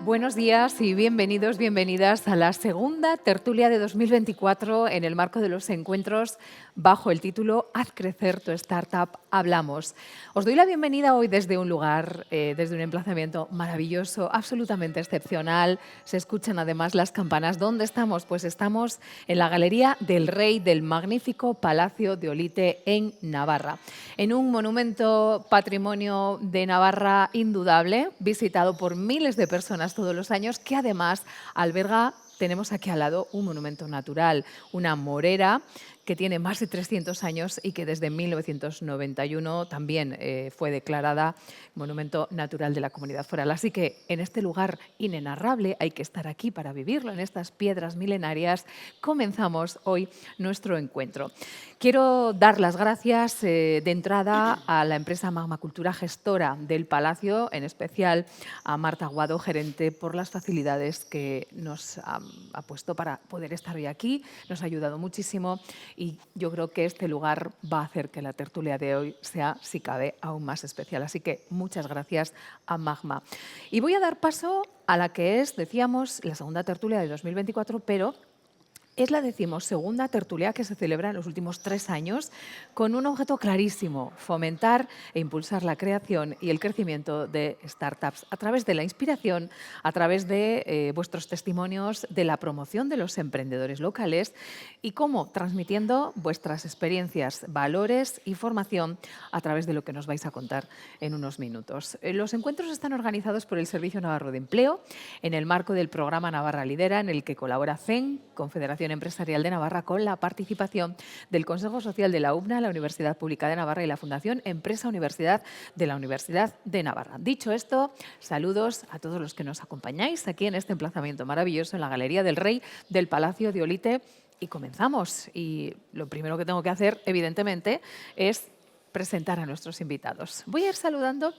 Buenos días y bienvenidos, bienvenidas a la segunda tertulia de 2024 en el marco de los encuentros bajo el título Haz crecer tu startup, hablamos. Os doy la bienvenida hoy desde un lugar, desde un emplazamiento maravilloso, absolutamente excepcional. Se escuchan además las campanas. ¿Dónde estamos? Pues estamos en la Galería del Rey del magnífico Palacio de Olite en Navarra, en un monumento patrimonio de Navarra indudable, visitado por miles de personas todos los años, que además alberga, tenemos aquí al lado, un monumento natural, una morera que tiene más de 300 años y que desde 1991 también fue declarada Monumento Natural de la Comunidad Foral. Así que en este lugar inenarrable hay que estar aquí para vivirlo, en estas piedras milenarias. Comenzamos hoy nuestro encuentro. Quiero dar las gracias de entrada a la empresa Magma Cultura, gestora del Palacio, en especial a Marta Guado, gerente, por las facilidades que nos ha puesto para poder estar hoy aquí. Nos ha ayudado muchísimo y yo creo que este lugar va a hacer que la tertulia de hoy sea, si cabe, aún más especial. Así que muchas gracias a Magma. Y voy a dar paso a la que es, decíamos, la segunda tertulia de 2024, pero es la 12ª tertulia que se celebra en los últimos 3 años con un objeto clarísimo: fomentar e impulsar la creación y el crecimiento de startups a través de la inspiración, a través de vuestros testimonios, de la promoción de los emprendedores locales y cómo transmitiendo vuestras experiencias, valores y formación a través de lo que nos vais a contar en unos minutos. Los encuentros están organizados por el Servicio Navarro de Empleo en el marco del programa Navarra Lidera, en el que colabora CEN, Confederación Empresarial de Navarra, con la participación del Consejo Social de la UBNA, la Universidad Pública de Navarra y la Fundación Empresa Universidad de la Universidad de Navarra. Dicho esto, saludos a todos los que nos acompañáis aquí en este emplazamiento maravilloso en la Galería del Rey del Palacio de Olite. Y comenzamos. Y lo primero que tengo que hacer, evidentemente, es presentar a nuestros invitados. Voy a ir saludando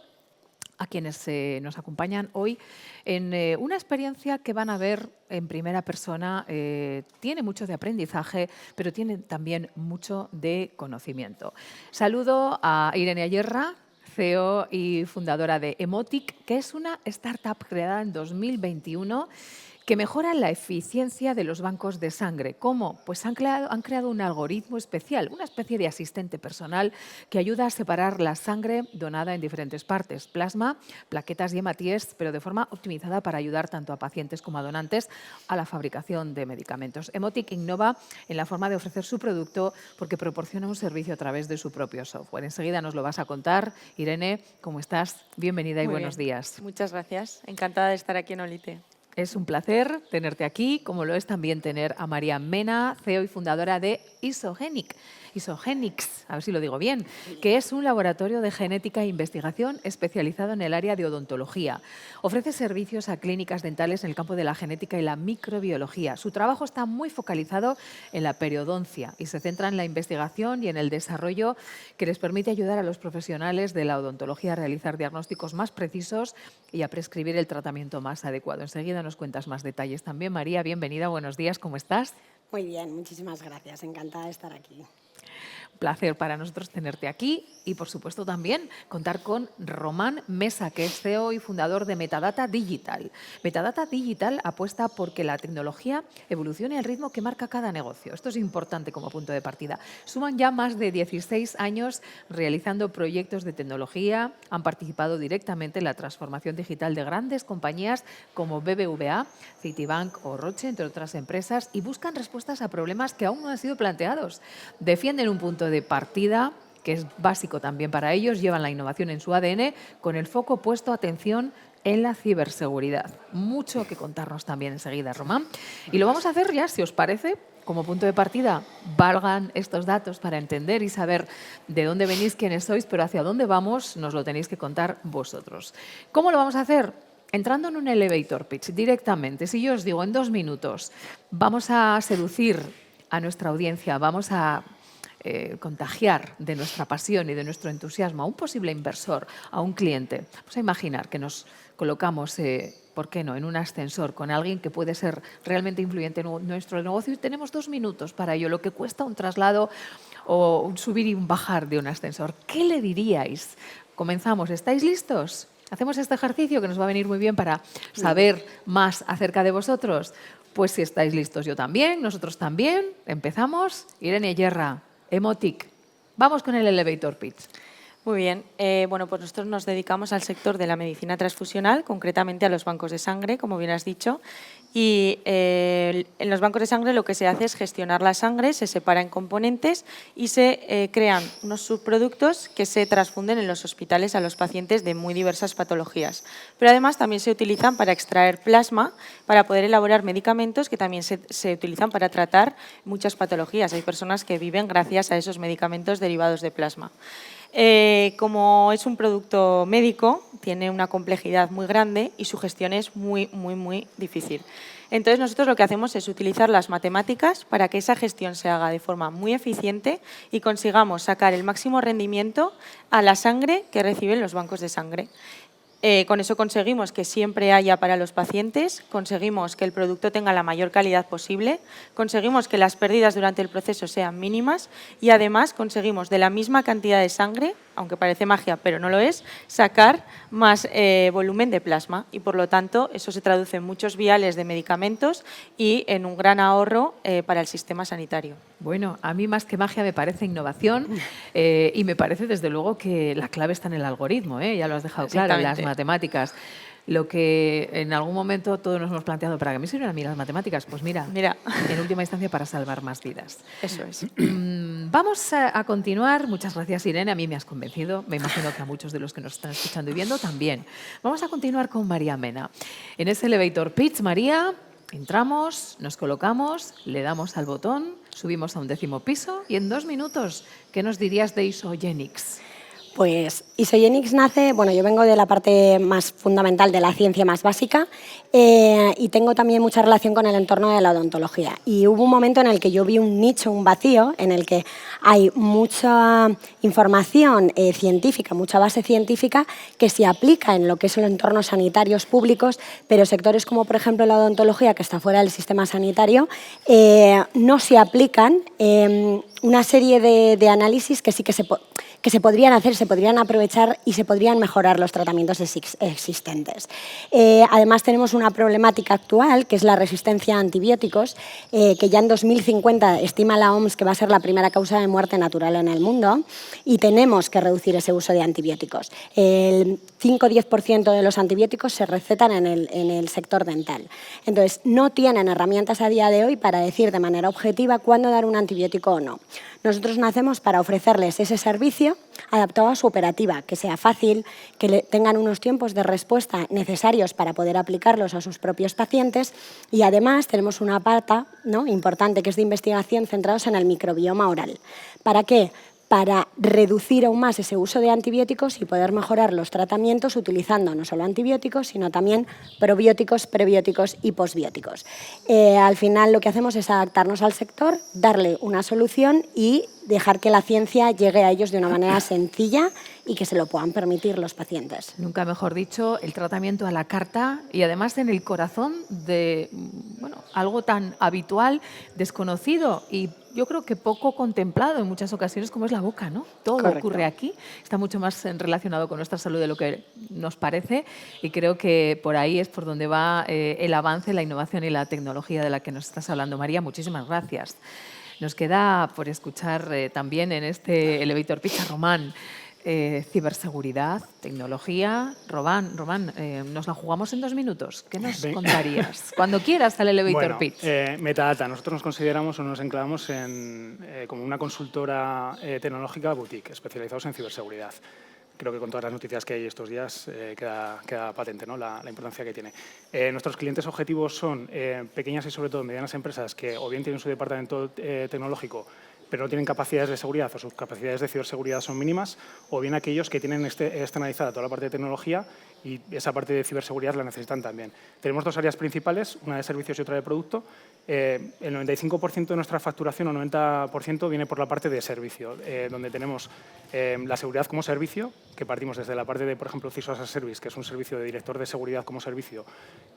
a quienes nos acompañan hoy en una experiencia que van a ver en primera persona. Tiene mucho de aprendizaje, pero tiene también mucho de conocimiento. Saludo a Irene Ayerra, CEO y fundadora de Emotic, que es una startup creada en 2021 que mejora la eficiencia de los bancos de sangre. ¿Cómo? Pues han creado un algoritmo especial, una especie de asistente personal que ayuda a separar la sangre donada en diferentes partes: plasma, plaquetas y hematíes, pero de forma optimizada para ayudar tanto a pacientes como a donantes a la fabricación de medicamentos. Emotic innova en la forma de ofrecer su producto porque proporciona un servicio a través de su propio software. Enseguida nos lo vas a contar. Irene, ¿cómo estás? Bienvenida y buenos días. Muchas gracias. Encantada de estar aquí en Olite. Es un placer tenerte aquí, como lo es también tener a María Mena, CEO y fundadora de Isogenics, a ver si lo digo bien, que es un laboratorio de genética e investigación especializado en el área de odontología. Ofrece servicios a clínicas dentales en el campo de la genética y la microbiología. Su trabajo está muy focalizado en la periodoncia y se centra en la investigación y en el desarrollo que les permite ayudar a los profesionales de la odontología a realizar diagnósticos más precisos y a prescribir el tratamiento más adecuado. Enseguida nos cuentas más detalles también. María, bienvenida, buenos días, ¿cómo estás? Muy bien, muchísimas gracias. Encantada de estar aquí. Un placer para nosotros tenerte aquí y, por supuesto, también contar con Román Mesa, que es CEO y fundador de Metadata Digital. Metadata Digital apuesta porque la tecnología evolucione al ritmo que marca cada negocio. Esto es importante como punto de partida. Suman ya más de 16 años realizando proyectos de tecnología, han participado directamente en la transformación digital de grandes compañías como BBVA, Citibank o Roche, entre otras empresas, y buscan respuestas a problemas que aún no han sido planteados. Defienden un punto de partida que es básico también para ellos, llevan la innovación en su ADN con el foco puesto, atención, en la ciberseguridad. Mucho que contarnos también enseguida, Román. Y lo vamos a hacer ya, si os parece, como punto de partida, valgan estos datos para entender y saber de dónde venís, quiénes sois, pero hacia dónde vamos nos lo tenéis que contar vosotros. ¿Cómo lo vamos a hacer? Entrando en un elevator pitch directamente. Si yo os digo en 2 minutos, vamos a seducir a nuestra audiencia, vamos a contagiar de nuestra pasión y de nuestro entusiasmo a un posible inversor, a un cliente. Vamos a imaginar que nos colocamos, ¿por qué no?, en un ascensor con alguien que puede ser realmente influyente en nuestro negocio y tenemos 2 minutos para ello, lo que cuesta un traslado o un subir y un bajar de un ascensor. ¿Qué le diríais? Comenzamos. ¿Estáis listos? Hacemos este ejercicio que nos va a venir muy bien para saber más acerca de vosotros. Pues si estáis listos, yo también, nosotros también. Empezamos. Irene Yerra, Emotic. Vamos con el elevator pitch. Muy bien. Bueno, pues nosotros nos dedicamos al sector de la medicina transfusional, concretamente a los bancos de sangre, como bien has dicho. Y en los bancos de sangre lo que se hace es gestionar la sangre, se separa en componentes y se crean unos subproductos que se transfunden en los hospitales a los pacientes de muy diversas patologías. Pero además también se utilizan para extraer plasma, para poder elaborar medicamentos que también se utilizan para tratar muchas patologías. Hay personas que viven gracias a esos medicamentos derivados de plasma. Como es un producto médico, tiene una complejidad muy grande y su gestión es muy difícil. Entonces, nosotros lo que hacemos es utilizar las matemáticas para que esa gestión se haga de forma muy eficiente y consigamos sacar el máximo rendimiento a la sangre que reciben los bancos de sangre. Con eso conseguimos que siempre haya para los pacientes, conseguimos que el producto tenga la mayor calidad posible, conseguimos que las pérdidas durante el proceso sean mínimas y además conseguimos de la misma cantidad de sangre, aunque parece magia pero no lo es, sacar más volumen de plasma y por lo tanto eso se traduce en muchos viales de medicamentos y en un gran ahorro para el sistema sanitario. Bueno, a mí más que magia me parece innovación y me parece desde luego que la clave está en el algoritmo, ya lo has dejado claro, en las matemáticas. Lo que en algún momento todos nos hemos planteado, ¿para qué me sirven a mí las matemáticas? Pues mira, en última instancia para salvar más vidas. Eso es. Vamos a continuar. Muchas gracias, Irene. A mí me has convencido. Me imagino que a muchos de los que nos están escuchando y viendo también. Vamos a continuar con María Mena. En ese elevator pitch, María, entramos, nos colocamos, le damos al botón, subimos a un 10º piso y en 2 minutos, ¿qué nos dirías de Isogenics? Pues Isogenics nace, bueno, yo vengo de la parte más fundamental de la ciencia más básica y tengo también mucha relación con el entorno de la odontología. Y hubo un momento en el que yo vi un nicho, un vacío, en el que hay mucha información científica, mucha base científica que se aplica en lo que son los entornos sanitarios públicos, pero sectores como, por ejemplo, la odontología, que está fuera del sistema sanitario, no se aplican una serie de análisis que sí que se podrían hacer, se podrían aprovechar y se podrían mejorar los tratamientos existentes. Además, tenemos una problemática actual, que es la resistencia a antibióticos, que ya en 2050 estima la OMS que va a ser la primera causa de muerte natural en el mundo y tenemos que reducir ese uso de antibióticos. El 5-10% de los antibióticos se recetan en el sector dental. Entonces, no tienen herramientas a día de hoy para decir de manera objetiva cuándo dar un antibiótico o no. Nosotros nacemos para ofrecerles ese servicio adaptado a su operativa, que sea fácil, que tengan unos tiempos de respuesta necesarios para poder aplicarlos a sus propios pacientes y además tenemos una pata, ¿no?, importante que es de investigación centrados en el microbioma oral. ¿Para qué? Para reducir aún más ese uso de antibióticos y poder mejorar los tratamientos utilizando no solo antibióticos, sino también probióticos, prebióticos y posbióticos. Al final lo que hacemos es adaptarnos al sector, darle una solución y dejar que la ciencia llegue a ellos de una manera sencilla y que se lo puedan permitir los pacientes. Nunca mejor dicho, el tratamiento a la carta y además en el corazón de algo tan habitual, desconocido y yo creo que poco contemplado en muchas ocasiones como es la boca, ¿no? Todo Correcto. ocurre aquí, está mucho más relacionado con nuestra salud de lo que nos parece y creo que por ahí es por donde va el avance, la innovación y la tecnología de la que nos estás hablando. María, muchísimas gracias. Nos queda por escuchar también en este elevator pitch a Román. Ciberseguridad, tecnología. Román, nos la jugamos en 2 minutos. ¿Qué nos contarías? Cuando quieras al elevator pitch. Metadata. Nosotros nos consideramos o nos enclavamos como una consultora tecnológica boutique, especializados en ciberseguridad. Creo que con todas las noticias que hay estos días queda patente, ¿no?, la importancia que tiene. Nuestros clientes objetivos son pequeñas y sobre todo medianas empresas que o bien tienen su departamento tecnológico pero no tienen capacidades de seguridad o sus capacidades de ciberseguridad son mínimas, o bien aquellos que tienen externalizada toda la parte de tecnología y esa parte de ciberseguridad la necesitan también. Tenemos 2 áreas principales, una de servicios y otra de producto. El 95% de nuestra facturación o 90% viene por la parte de servicio, donde tenemos la seguridad como servicio, que partimos desde la parte de, por ejemplo, CISO as a Service, que es un servicio de director de seguridad como servicio,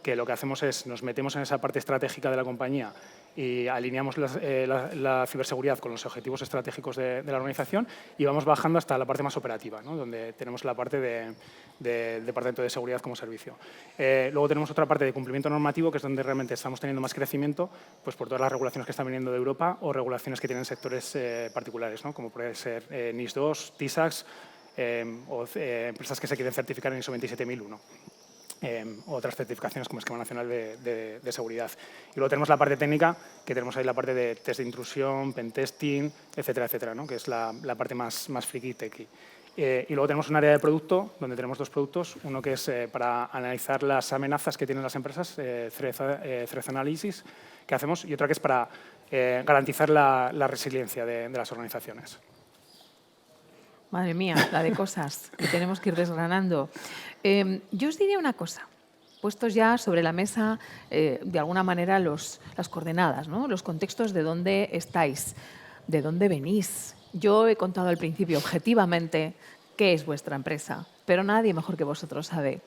que lo que hacemos es nos metemos en esa parte estratégica de la compañía y alineamos la ciberseguridad con los objetivos estratégicos de la organización y vamos bajando hasta la parte más operativa, ¿no?, donde tenemos la parte de departamento departamento de seguridad como servicio. Luego tenemos otra parte de cumplimiento normativo, que es donde realmente estamos teniendo más crecimiento, pues por todas las regulaciones que están viniendo de Europa o regulaciones que tienen sectores particulares, ¿no? Como puede ser NIS2, TISAX o empresas que se quieren certificar en ISO 27001. Otras certificaciones como Esquema Nacional de Seguridad. Y luego tenemos la parte técnica, que tenemos ahí la parte de test de intrusión, pentesting, etcétera, etcétera, ¿no? Que es la parte más friki techy. Y luego tenemos un área de producto, donde tenemos dos productos. Uno que es para analizar las amenazas que tienen las empresas, Threat Analysis, que hacemos, y otra que es para garantizar la resiliencia de las organizaciones. Madre mía, la de cosas que tenemos que ir desgranando. Yo os diría una cosa, puestos ya sobre la mesa, de alguna manera, las coordenadas, ¿no? Los contextos de dónde estáis, de dónde venís. Yo he contado al principio, objetivamente, qué es vuestra empresa, pero nadie mejor que vosotros sabe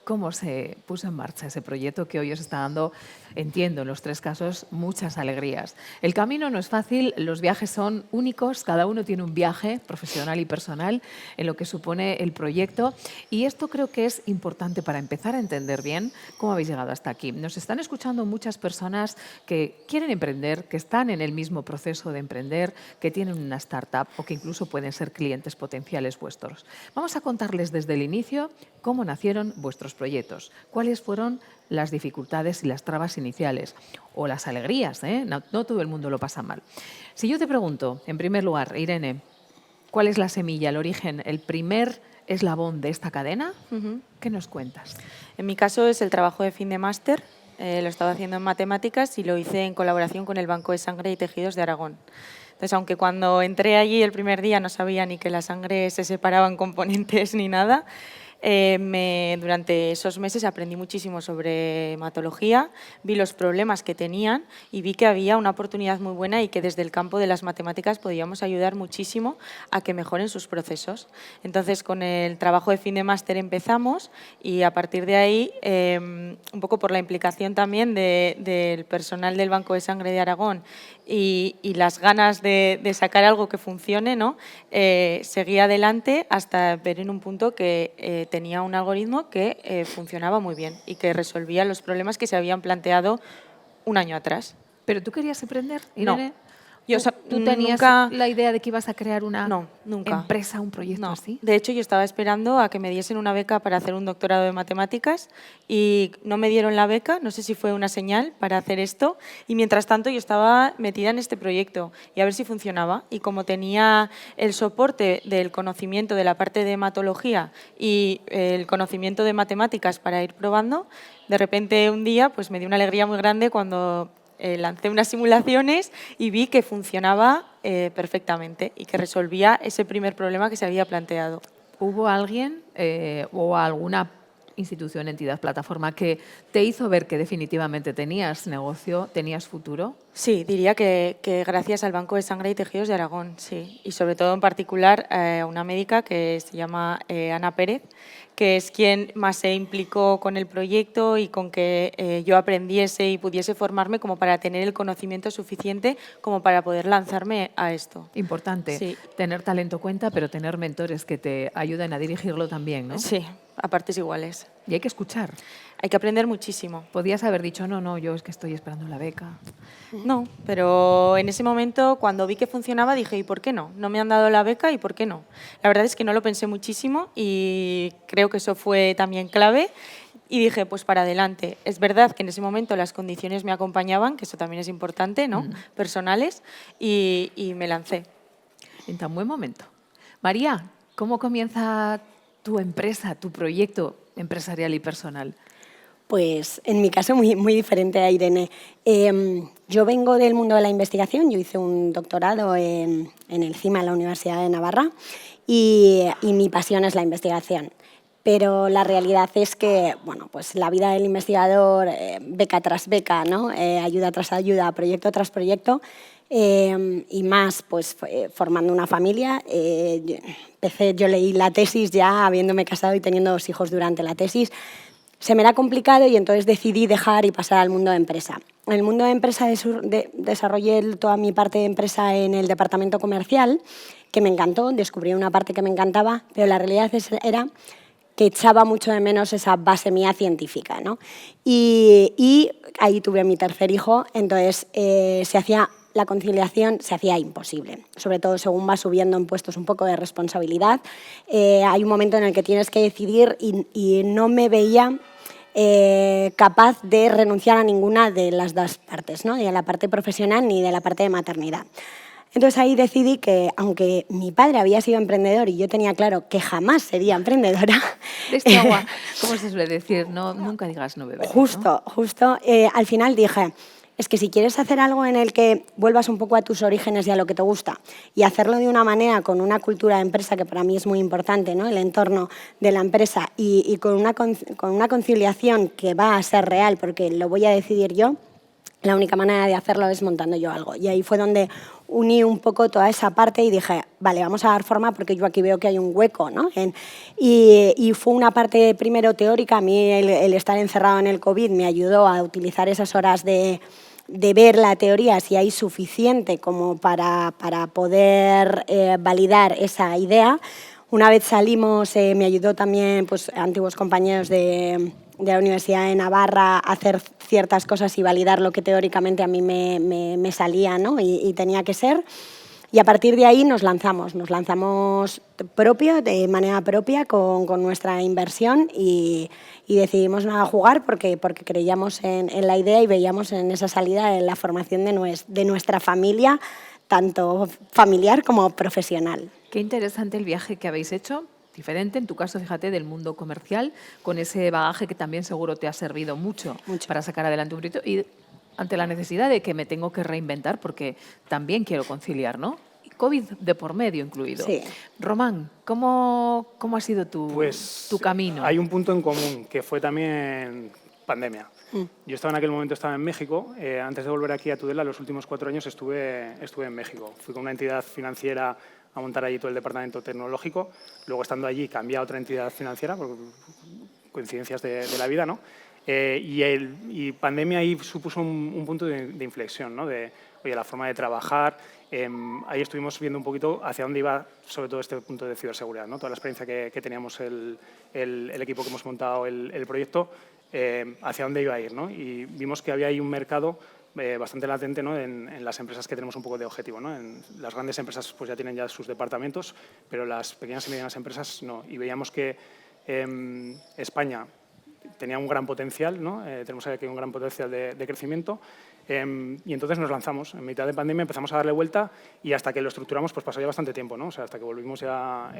cómo se puso en marcha ese proyecto que hoy os está dando, entiendo, en los tres casos, muchas alegrías. El camino no es fácil, los viajes son únicos, cada uno tiene un viaje profesional y personal en lo que supone el proyecto, y esto creo que es importante para empezar a entender bien cómo habéis llegado hasta aquí. Nos están escuchando muchas personas que quieren emprender, que están en el mismo proceso de emprender, que tienen una startup o que incluso pueden ser clientes potenciales vuestros. Vamos a contarles desde el inicio cómo nacieron vuestros proyectos, cuáles fueron las dificultades y las trabas iniciales, o las alegrías, ¿eh? No todo el mundo lo pasa mal. Si yo te pregunto, en primer lugar, Irene, ¿cuál es la semilla, el origen, el primer eslabón de esta cadena? ¿Qué nos cuentas? En mi caso es el trabajo de fin de máster. Lo estaba haciendo en matemáticas y lo hice en colaboración con el Banco de Sangre y Tejidos de Aragón. Entonces, aunque cuando entré allí el primer día no sabía ni que la sangre se separaba en componentes ni nada, durante esos meses aprendí muchísimo sobre hematología, vi los problemas que tenían y vi que había una oportunidad muy buena y que desde el campo de las matemáticas podíamos ayudar muchísimo a que mejoren sus procesos. Entonces, con el trabajo de fin de máster empezamos y a partir de ahí, un poco por la implicación también del personal del Banco de Sangre de Aragón y las ganas de sacar algo que funcione, ¿no? Seguí adelante hasta ver en un punto que tenía un algoritmo que funcionaba muy bien y que resolvía los problemas que se habían planteado un año atrás. ¿Pero tú querías emprender, Irene? No. ¿Tú tenías nunca, la idea de que ibas a crear una nunca. empresa, un proyecto No. así? De hecho, yo estaba esperando a que me diesen una beca para hacer un doctorado de matemáticas y no me dieron la beca, no sé si fue una señal para hacer esto, y mientras tanto yo estaba metida en este proyecto y a ver si funcionaba. Y como tenía el soporte del conocimiento de la parte de hematología y el conocimiento de matemáticas para ir probando, de repente un día pues me dio una alegría muy grande cuando lancé unas simulaciones y vi que funcionaba perfectamente y que resolvía ese primer problema que se había planteado. ¿Hubo alguien o alguna institución, entidad, plataforma que te hizo ver que definitivamente tenías negocio, tenías futuro? Sí, diría que gracias al Banco de Sangre y Tejidos de Aragón, sí. Y sobre todo en particular a una médica que se llama Ana Pérez, que es quien más se implicó con el proyecto y con que yo aprendiese y pudiese formarme como para tener el conocimiento suficiente como para poder lanzarme a esto. Importante, Sí. Tener talento cuenta, pero tener mentores que te ayuden a dirigirlo también, ¿no? Sí, a partes iguales. Y hay que escuchar. Hay que aprender muchísimo. Podías haber dicho, no, yo es que estoy esperando la beca. No, pero en ese momento, cuando vi que funcionaba, dije, ¿y por qué no? No me han dado la beca, ¿y por qué no? La verdad es que no lo pensé muchísimo y creo que eso fue también clave. Y dije, pues para adelante. Es verdad que en ese momento las condiciones me acompañaban, que eso también es importante, ¿no? Personales, y me lancé. En tan buen momento. María, ¿cómo comienza tu empresa, tu proyecto empresarial y personal? Pues en mi caso muy diferente a Irene. Yo vengo del mundo de la investigación, yo hice un doctorado en el CIMA, en la Universidad de Navarra, y mi pasión es la investigación. Pero la realidad es que bueno, pues la vida del investigador, beca tras beca, ¿no? Ayuda tras ayuda, proyecto tras proyecto, y más pues formando una familia. Yo leí la tesis ya habiéndome casado y teniendo 2 hijos durante la tesis. Se me era complicado y entonces decidí dejar y pasar al mundo de empresa. En el mundo de empresa desarrollé toda mi parte de empresa en el departamento comercial, que me encantó, descubrí una parte que me encantaba, pero la realidad era que echaba mucho de menos esa base mía científica, ¿no? Y ahí tuve mi tercer hijo, entonces la conciliación se hacía imposible, sobre todo según vas subiendo en puestos un poco de responsabilidad. Hay un momento en el que tienes que decidir y no me veía capaz de renunciar a ninguna de las dos partes, ¿no? Ni de la parte profesional ni de la parte de maternidad. Entonces ahí decidí que, aunque mi padre había sido emprendedor y yo tenía claro que jamás sería emprendedora... De este agua, ¿cómo se suele decir? No, nunca digas no beber. Justo, al final dije, es que si quieres hacer algo en el que vuelvas un poco a tus orígenes y a lo que te gusta y hacerlo de una manera con una cultura de empresa que para mí es muy importante, ¿no? El entorno de la empresa y con una conciliación que va a ser real porque lo voy a decidir yo, la única manera de hacerlo es montando yo algo. Y ahí fue donde uní un poco toda esa parte y dije, vale, vamos a dar forma porque yo aquí veo que hay un hueco, ¿no? Y fue una parte primero teórica. A mí el estar encerrado en el COVID me ayudó a utilizar esas horas de ver la teoría, si hay suficiente como para poder validar esa idea. Una vez salimos, me ayudó también pues, antiguos compañeros de la Universidad de Navarra a hacer ciertas cosas y validar lo que teóricamente a mí me salía, ¿no? y tenía que ser. Y a partir de ahí nos lanzamos de manera propia con nuestra inversión y decidimos nada jugar porque creíamos en la idea y veíamos en esa salida en la formación de nuestra familia, tanto familiar como profesional. Qué interesante el viaje que habéis hecho. Diferente, en tu caso, fíjate, del mundo comercial, con ese bagaje que también seguro te ha servido mucho. Para sacar adelante un proyecto y ante la necesidad de que me tengo que reinventar porque también quiero conciliar, ¿no? Y COVID de por medio incluido. Sí. Román, ¿cómo ha sido tu camino? Hay un punto en común, que fue también pandemia. Yo en aquel momento estaba en México. Antes de volver aquí a Tudela, los últimos 4 años estuve en México. Fui con una entidad financiera a montar allí todo el departamento tecnológico. Luego, estando allí, cambié a otra entidad financiera, por coincidencias de la vida, ¿no? Y pandemia ahí supuso un punto de inflexión, ¿no? Oye, la forma de trabajar. Ahí estuvimos viendo un poquito hacia dónde iba, sobre todo este punto de ciberseguridad, ¿no? Toda la experiencia que teníamos el equipo que hemos montado el proyecto, hacia dónde iba a ir, ¿no? Y vimos que había ahí un mercado bastante latente, ¿no? en las empresas que tenemos un poco de objetivo, ¿no? En las grandes empresas pues ya tienen ya sus departamentos, pero las pequeñas y medianas empresas no. Y veíamos que España tenía un gran potencial, ¿no? Tenemos aquí un gran potencial de crecimiento. Y entonces nos lanzamos. En mitad de pandemia empezamos a darle vuelta y hasta que lo estructuramos pues pasó ya bastante tiempo, ¿no? O sea, hasta que volvimos ya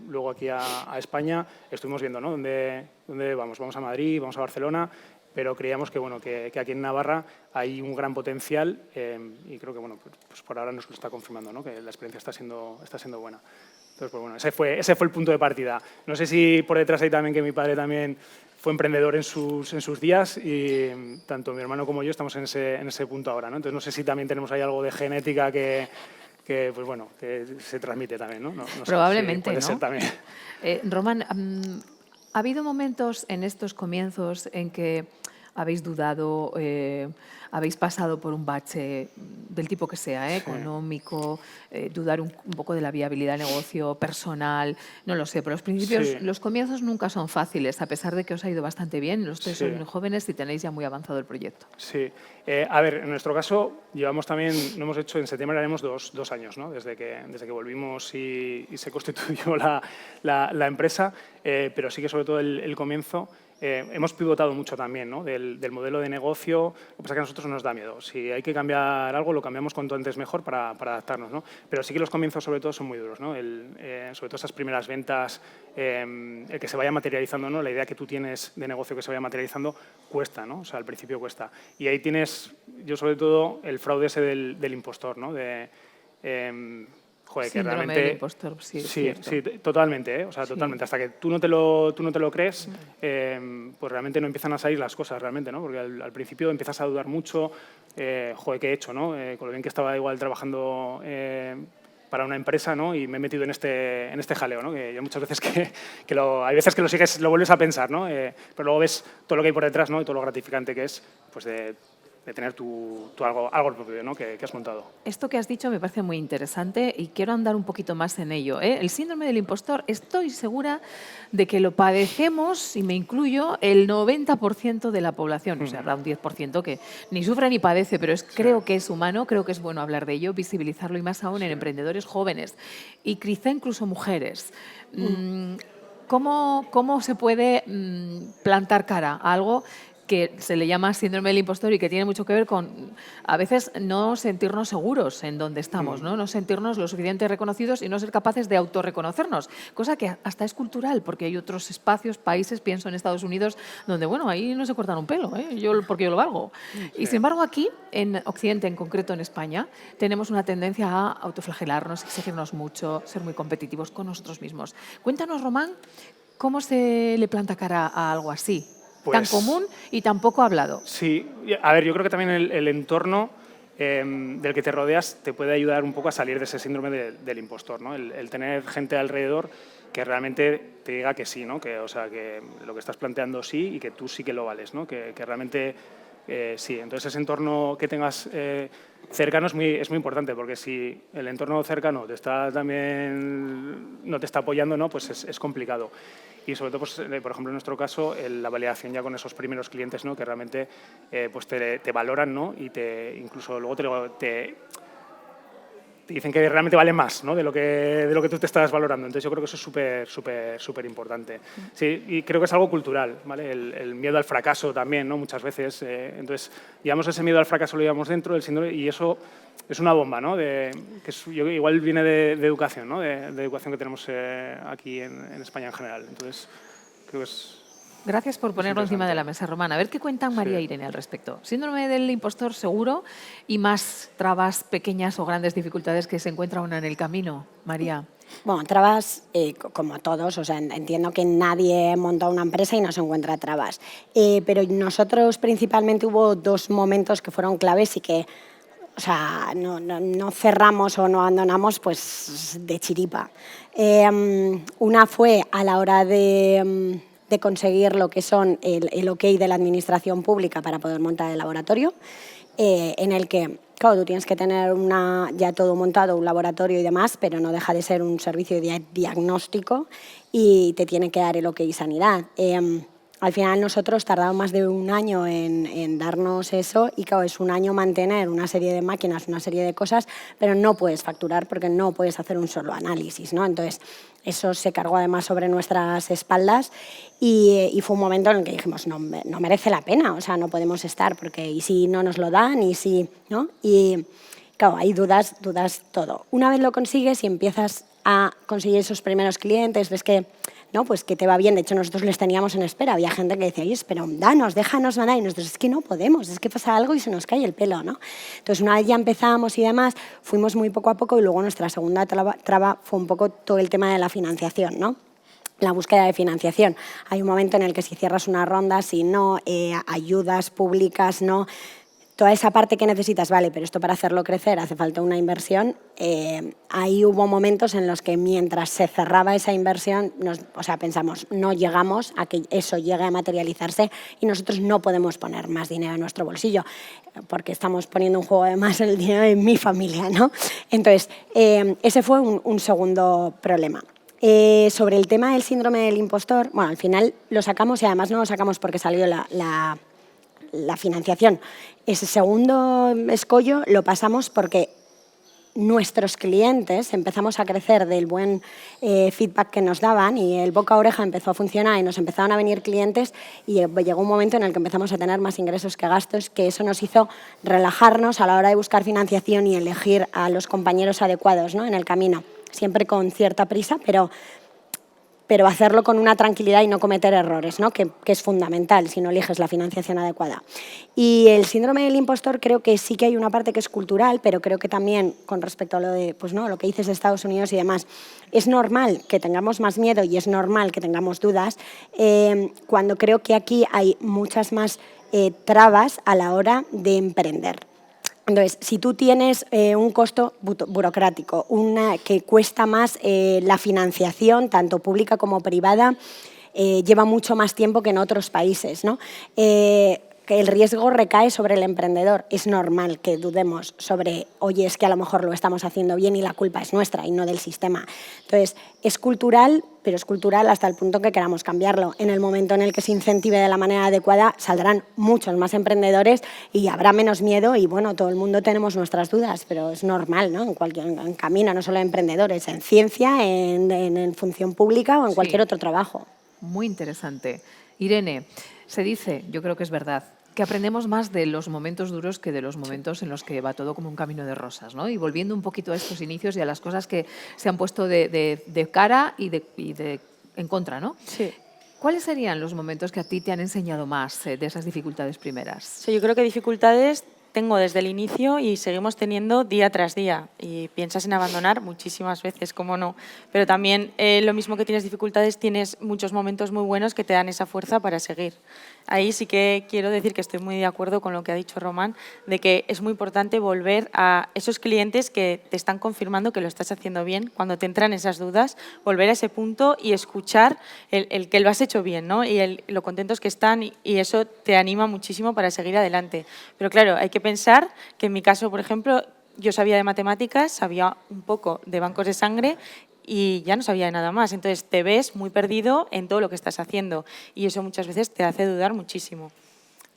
luego aquí a España, estuvimos viendo, ¿no? ¿Dónde vamos? Vamos a Madrid, vamos a Barcelona, pero creíamos que, bueno, que aquí en Navarra hay un gran potencial y creo que bueno, pues por ahora nos lo está confirmando, ¿no? Que la experiencia está siendo buena. Entonces, pues bueno, ese fue el punto de partida. No sé si por detrás hay también que mi padre también fue emprendedor en sus días y tanto mi hermano como yo estamos en ese punto ahora, ¿no? Entonces, no sé si también tenemos ahí algo de genética que pues bueno, que se transmite también, ¿no? No Probablemente, sé, puede ser ¿no? también. Román, ¿ha habido momentos en estos comienzos en que habéis dudado, habéis pasado por un bache del tipo que sea, económico, dudar un poco de la viabilidad del negocio, personal, no lo sé, pero los principios, Sí. los comienzos nunca son fáciles, a pesar de que os ha ido bastante bien, los tres sois muy jóvenes y tenéis ya muy avanzado el proyecto. Sí. A ver, en nuestro caso, llevamos también, no hemos hecho, en septiembre haremos dos años, ¿no? Desde que volvimos y se constituyó la empresa, pero sí que sobre todo el comienzo hemos pivotado mucho también, ¿no? del modelo de negocio. Lo que pasa es que a nosotros nos da miedo. Si hay que cambiar algo, lo cambiamos cuanto antes mejor para adaptarnos, ¿no? Pero sí que los comienzos sobre todo son muy duros, ¿no? Sobre todo esas primeras ventas, el que se vaya materializando, ¿no? La idea que tú tienes de negocio que se vaya materializando cuesta, ¿no? O sea, al principio cuesta. Y ahí tienes, yo sobre todo, el fraude ese del impostor, ¿no? Joder, que Síndrome realmente del impostor, sí, sí, totalmente, ¿eh? O sea, totalmente. Hasta que tú no te lo crees, pues realmente no empiezan a salir las cosas, realmente, ¿no? Porque al principio empiezas a dudar mucho, joder, ¿qué he hecho, no? Con lo bien que estaba igual trabajando para una empresa, ¿no? Y me he metido en este jaleo, ¿no? Que yo muchas veces hay veces que lo sigues, lo vuelves a pensar, ¿no? Pero luego ves todo lo que hay por detrás, ¿no? Y todo lo gratificante que es, pues de tener algo propio, ¿no? que has montado. Esto que has dicho me parece muy interesante y quiero andar un poquito más en ello, ¿eh? El síndrome del impostor, estoy segura de que lo padecemos, y me incluyo, el 90% de la población. O sea, habrá un 10% que ni sufre ni padece, pero creo que es humano, creo que es bueno hablar de ello, visibilizarlo, y más aún en emprendedores jóvenes y quizá incluso mujeres. ¿Cómo se puede plantar cara a algo que se le llama síndrome del impostor y que tiene mucho que ver con, a veces, no sentirnos seguros en donde estamos, no sentirnos lo suficientemente reconocidos y no ser capaces de autorreconocernos, cosa que hasta es cultural, porque hay otros espacios, países, pienso en Estados Unidos, donde, bueno, ahí no se cortan un pelo, porque yo lo valgo. Y, sin embargo, aquí, en Occidente, en concreto en España, tenemos una tendencia a autoflagelarnos, exigirnos mucho, ser muy competitivos con nosotros mismos. Cuéntanos, Román, ¿cómo se le planta cara a algo así? Tan común y tan poco hablado. Sí, a ver, yo creo que también el entorno del que te rodeas te puede ayudar un poco a salir de ese síndrome del impostor, ¿no? El tener gente alrededor que realmente te diga que sí, ¿no? O sea, que lo que estás planteando sí y que tú sí que lo vales, ¿no? Que realmente sí. Entonces, ese entorno que tengas cercano es muy importante, porque si el entorno cercano no te está apoyando, ¿no? Pues es complicado. Y sobre todo, pues, por ejemplo, en nuestro caso, la validación ya con esos primeros clientes, ¿no? Que realmente pues te valoran, ¿no? Y incluso luego te dicen que realmente vale más, ¿no? de lo que tú te estás valorando. Entonces yo creo que eso es súper importante. Sí, y creo que es algo cultural, ¿vale? El miedo al fracaso también, ¿no? Muchas veces. Entonces, llevamos ese miedo al fracaso, lo llevamos dentro del síndrome, y eso es una bomba, ¿no? Igual viene de educación, ¿no? De educación que tenemos aquí en España en general. Entonces, creo que es... Gracias por ponerlo encima de la mesa, Román. A ver qué cuentan María e Irene al respecto. Síndrome del impostor, seguro, y más trabas, pequeñas o grandes dificultades que se encuentra una en el camino. María. Bueno, trabas, como todos, o sea, entiendo que nadie monta una empresa y no se encuentra trabas. Pero nosotros principalmente hubo dos momentos que fueron claves y que, o sea, no cerramos o no abandonamos pues de chiripa. Una fue a la hora de conseguir lo que son el ok de la administración pública para poder montar el laboratorio, en el que, claro, tú tienes que tener ya todo montado, un laboratorio y demás, pero no deja de ser un servicio de diagnóstico y te tiene que dar el ok sanidad. Al final nosotros tardamos más de un año en darnos eso y, claro, es un año mantener una serie de máquinas, una serie de cosas, pero no puedes facturar porque no puedes hacer un solo análisis, ¿no? Entonces, eso se cargó además sobre nuestras espaldas y fue un momento en el que dijimos, no merece la pena, o sea, no podemos estar porque y si no nos lo dan y si, ¿no? Y, claro, hay dudas todo. Una vez lo consigues y empiezas a conseguir esos primeros clientes, ves que, ¿no? Pues que te va bien. De hecho, nosotros les teníamos en espera. Había gente que decía, oye, pero déjanos mandar. Y nosotros, es que no podemos, es que pasa algo y se nos cae el pelo, ¿no? Entonces, una vez ya empezamos y demás, fuimos muy poco a poco y luego nuestra segunda traba fue un poco todo el tema de la financiación, ¿no? La búsqueda de financiación. Hay un momento en el que si cierras una ronda, si no, ayudas públicas, no... Toda esa parte que necesitas, vale, pero esto para hacerlo crecer hace falta una inversión. Ahí hubo momentos en los que mientras se cerraba esa inversión, pensamos, no llegamos a que eso llegue a materializarse y nosotros no podemos poner más dinero en nuestro bolsillo porque estamos poniendo en juego además el dinero de mi familia, ¿no? Entonces, ese fue un segundo problema. Sobre el tema del síndrome del impostor, bueno, al final lo sacamos y además no lo sacamos porque salió la financiación. Ese segundo escollo lo pasamos porque nuestros clientes empezamos a crecer del buen feedback que nos daban y el boca a oreja empezó a funcionar y nos empezaron a venir clientes y llegó un momento en el que empezamos a tener más ingresos que gastos, que eso nos hizo relajarnos a la hora de buscar financiación y elegir a los compañeros adecuados, ¿no? En el camino, siempre con cierta prisa, pero hacerlo con una tranquilidad y no cometer errores, ¿no? Que es fundamental si no eliges la financiación adecuada. Y el síndrome del impostor creo que sí que hay una parte que es cultural, pero creo que también con respecto a lo de, pues no, lo que dices de Estados Unidos y demás, es normal que tengamos más miedo y es normal que tengamos dudas, cuando creo que aquí hay muchas más trabas a la hora de emprender. Entonces, si tú tienes un costo burocrático, que cuesta más la financiación, tanto pública como privada, lleva mucho más tiempo que en otros países, ¿no? que el riesgo recae sobre el emprendedor. Es normal que dudemos sobre, oye, es que a lo mejor lo estamos haciendo bien y la culpa es nuestra y no del sistema. Entonces, es cultural, pero es cultural hasta el punto que queramos cambiarlo. En el momento en el que se incentive de la manera adecuada, saldrán muchos más emprendedores y habrá menos miedo y, bueno, todo el mundo tenemos nuestras dudas, pero es normal, ¿no? En camino, no solo emprendedores, en ciencia, en función pública o en cualquier otro trabajo. Muy interesante. Irene, se dice, yo creo que es verdad, que aprendemos más de los momentos duros que de los momentos en los que va todo como un camino de rosas, ¿no? Y volviendo un poquito a estos inicios y a las cosas que se han puesto de cara y en contra, ¿no? Sí. ¿Cuáles serían los momentos que a ti te han enseñado más de esas dificultades primeras? Sí, yo creo que dificultades tengo desde el inicio y seguimos teniendo día tras día. Y piensas en abandonar muchísimas veces, cómo no. Pero también lo mismo que tienes dificultades, tienes muchos momentos muy buenos que te dan esa fuerza para seguir. Ahí sí que quiero decir que estoy muy de acuerdo con lo que ha dicho Román, de que es muy importante volver a esos clientes que te están confirmando que lo estás haciendo bien, cuando te entran esas dudas, volver a ese punto y escuchar el que lo has hecho bien, ¿no? Y lo contentos que están y eso te anima muchísimo para seguir adelante. Pero claro, hay que pensar que en mi caso, por ejemplo, yo sabía de matemáticas, sabía un poco de bancos de sangre y ya no sabía de nada más. Entonces te ves muy perdido en todo lo que estás haciendo y eso muchas veces te hace dudar muchísimo.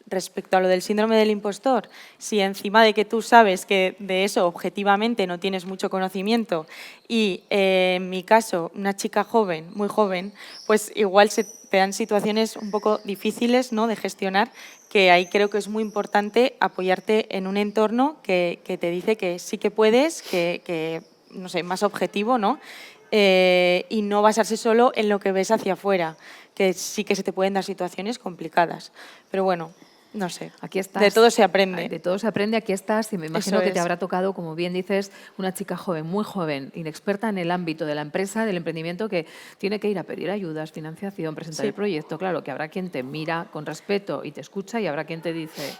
Respecto a lo del síndrome del impostor, si encima de que tú sabes que de eso objetivamente no tienes mucho conocimiento y en mi caso una chica joven, muy joven, pues igual te dan situaciones un poco difíciles, ¿no?, de gestionar, que ahí creo que es muy importante apoyarte en un entorno que te dice que sí que puedes, que no sé, más objetivo, ¿no? Y no basarse solo en lo que ves hacia afuera, que sí que se te pueden dar situaciones complicadas. Pero bueno, no sé, aquí estás, de todo se aprende. De todo se aprende, aquí estás y me imagino que te es. habrá tocado, como bien dices, una chica joven, muy joven, inexperta en el ámbito de la empresa, del emprendimiento, que tiene que ir a pedir ayudas, financiación, presentar el proyecto. Claro, que habrá quien te mira con respeto y te escucha y habrá quien te dice,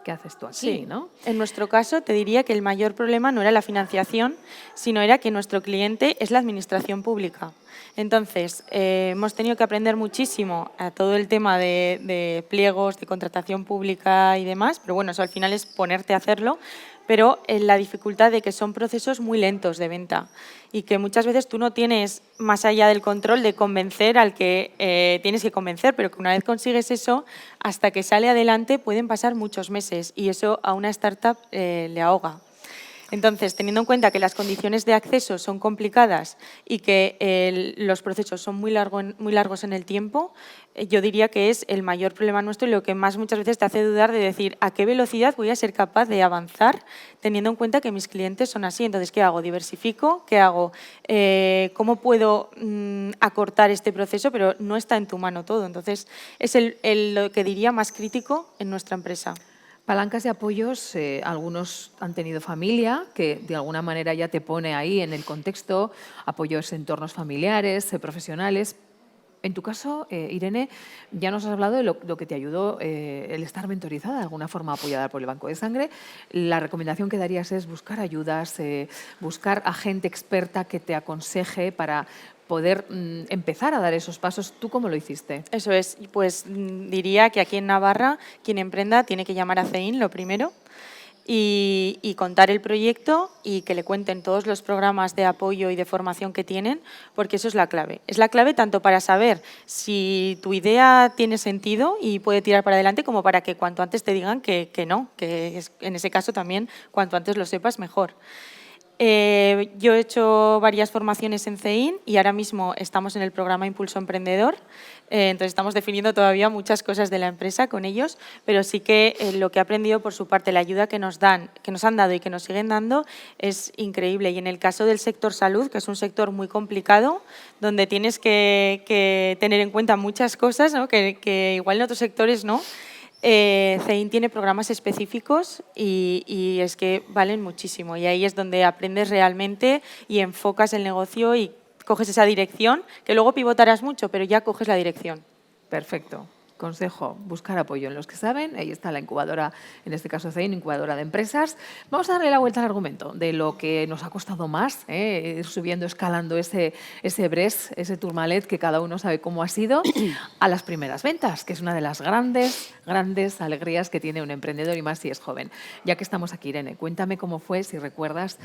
¿qué haces tú aquí? ¿No? En nuestro caso, te diría que el mayor problema no era la financiación, sino era que nuestro cliente es la administración pública. Entonces, hemos tenido que aprender muchísimo a todo el tema de pliegos, de contratación pública y demás, pero bueno, eso al final es ponerte a hacerlo, pero la dificultad de que son procesos muy lentos de venta y que muchas veces tú no tienes más allá del control de convencer al que tienes que convencer, pero que una vez consigues eso, hasta que sale adelante pueden pasar muchos meses y eso a una startup le ahoga. Entonces, teniendo en cuenta que las condiciones de acceso son complicadas y que los procesos son muy largos en el tiempo, yo diría que es el mayor problema nuestro y lo que más muchas veces te hace dudar de decir a qué velocidad voy a ser capaz de avanzar teniendo en cuenta que mis clientes son así. Entonces, ¿qué hago? ¿Diversifico? ¿Qué hago? ¿Cómo puedo acortar este proceso? Pero no está en tu mano todo. Entonces, es lo que diría más crítico en nuestra empresa. Palancas y apoyos, algunos han tenido familia, que de alguna manera ya te pone ahí en el contexto, apoyos en entornos familiares, profesionales. En tu caso, Irene, ya nos has hablado de lo que te ayudó el estar mentorizada, de alguna forma apoyada por el Banco de Sangre. La recomendación que darías es buscar ayudas, buscar a gente experta que te aconseje para poder empezar a dar esos pasos. ¿Tú cómo lo hiciste? Eso es, pues diría que aquí en Navarra quien emprenda tiene que llamar a CEIN lo primero y contar el proyecto y que le cuenten todos los programas de apoyo y de formación que tienen, porque eso es la clave. Es la clave tanto para saber si tu idea tiene sentido y puede tirar para adelante, como para que cuanto antes te digan que no, que en ese caso también cuanto antes lo sepas mejor. Yo he hecho varias formaciones en CEIN y ahora mismo estamos en el programa Impulso Emprendedor, entonces estamos definiendo todavía muchas cosas de la empresa con ellos, pero sí que lo que he aprendido por su parte, la ayuda que nos han dado y que nos siguen dando es increíble. Y en el caso del sector salud, que es un sector muy complicado, donde tienes que tener en cuenta muchas cosas, ¿no?, que igual en otros sectores no, CEIN tiene programas específicos y es que valen muchísimo y ahí es donde aprendes realmente y enfocas el negocio y coges esa dirección, que luego pivotarás mucho, pero ya coges la dirección. Perfecto. consejo, buscar apoyo en los que saben. Ahí está la incubadora, en este caso CEIN, incubadora de empresas. Vamos a darle la vuelta al argumento de lo que nos ha costado más, ir subiendo, escalando ese Everest, ese Tourmalet que cada uno sabe cómo ha sido, a las primeras ventas, que es una de las grandes alegrías que tiene un emprendedor y más si es joven. Ya que estamos aquí, Irene, cuéntame cómo fue, si recuerdas,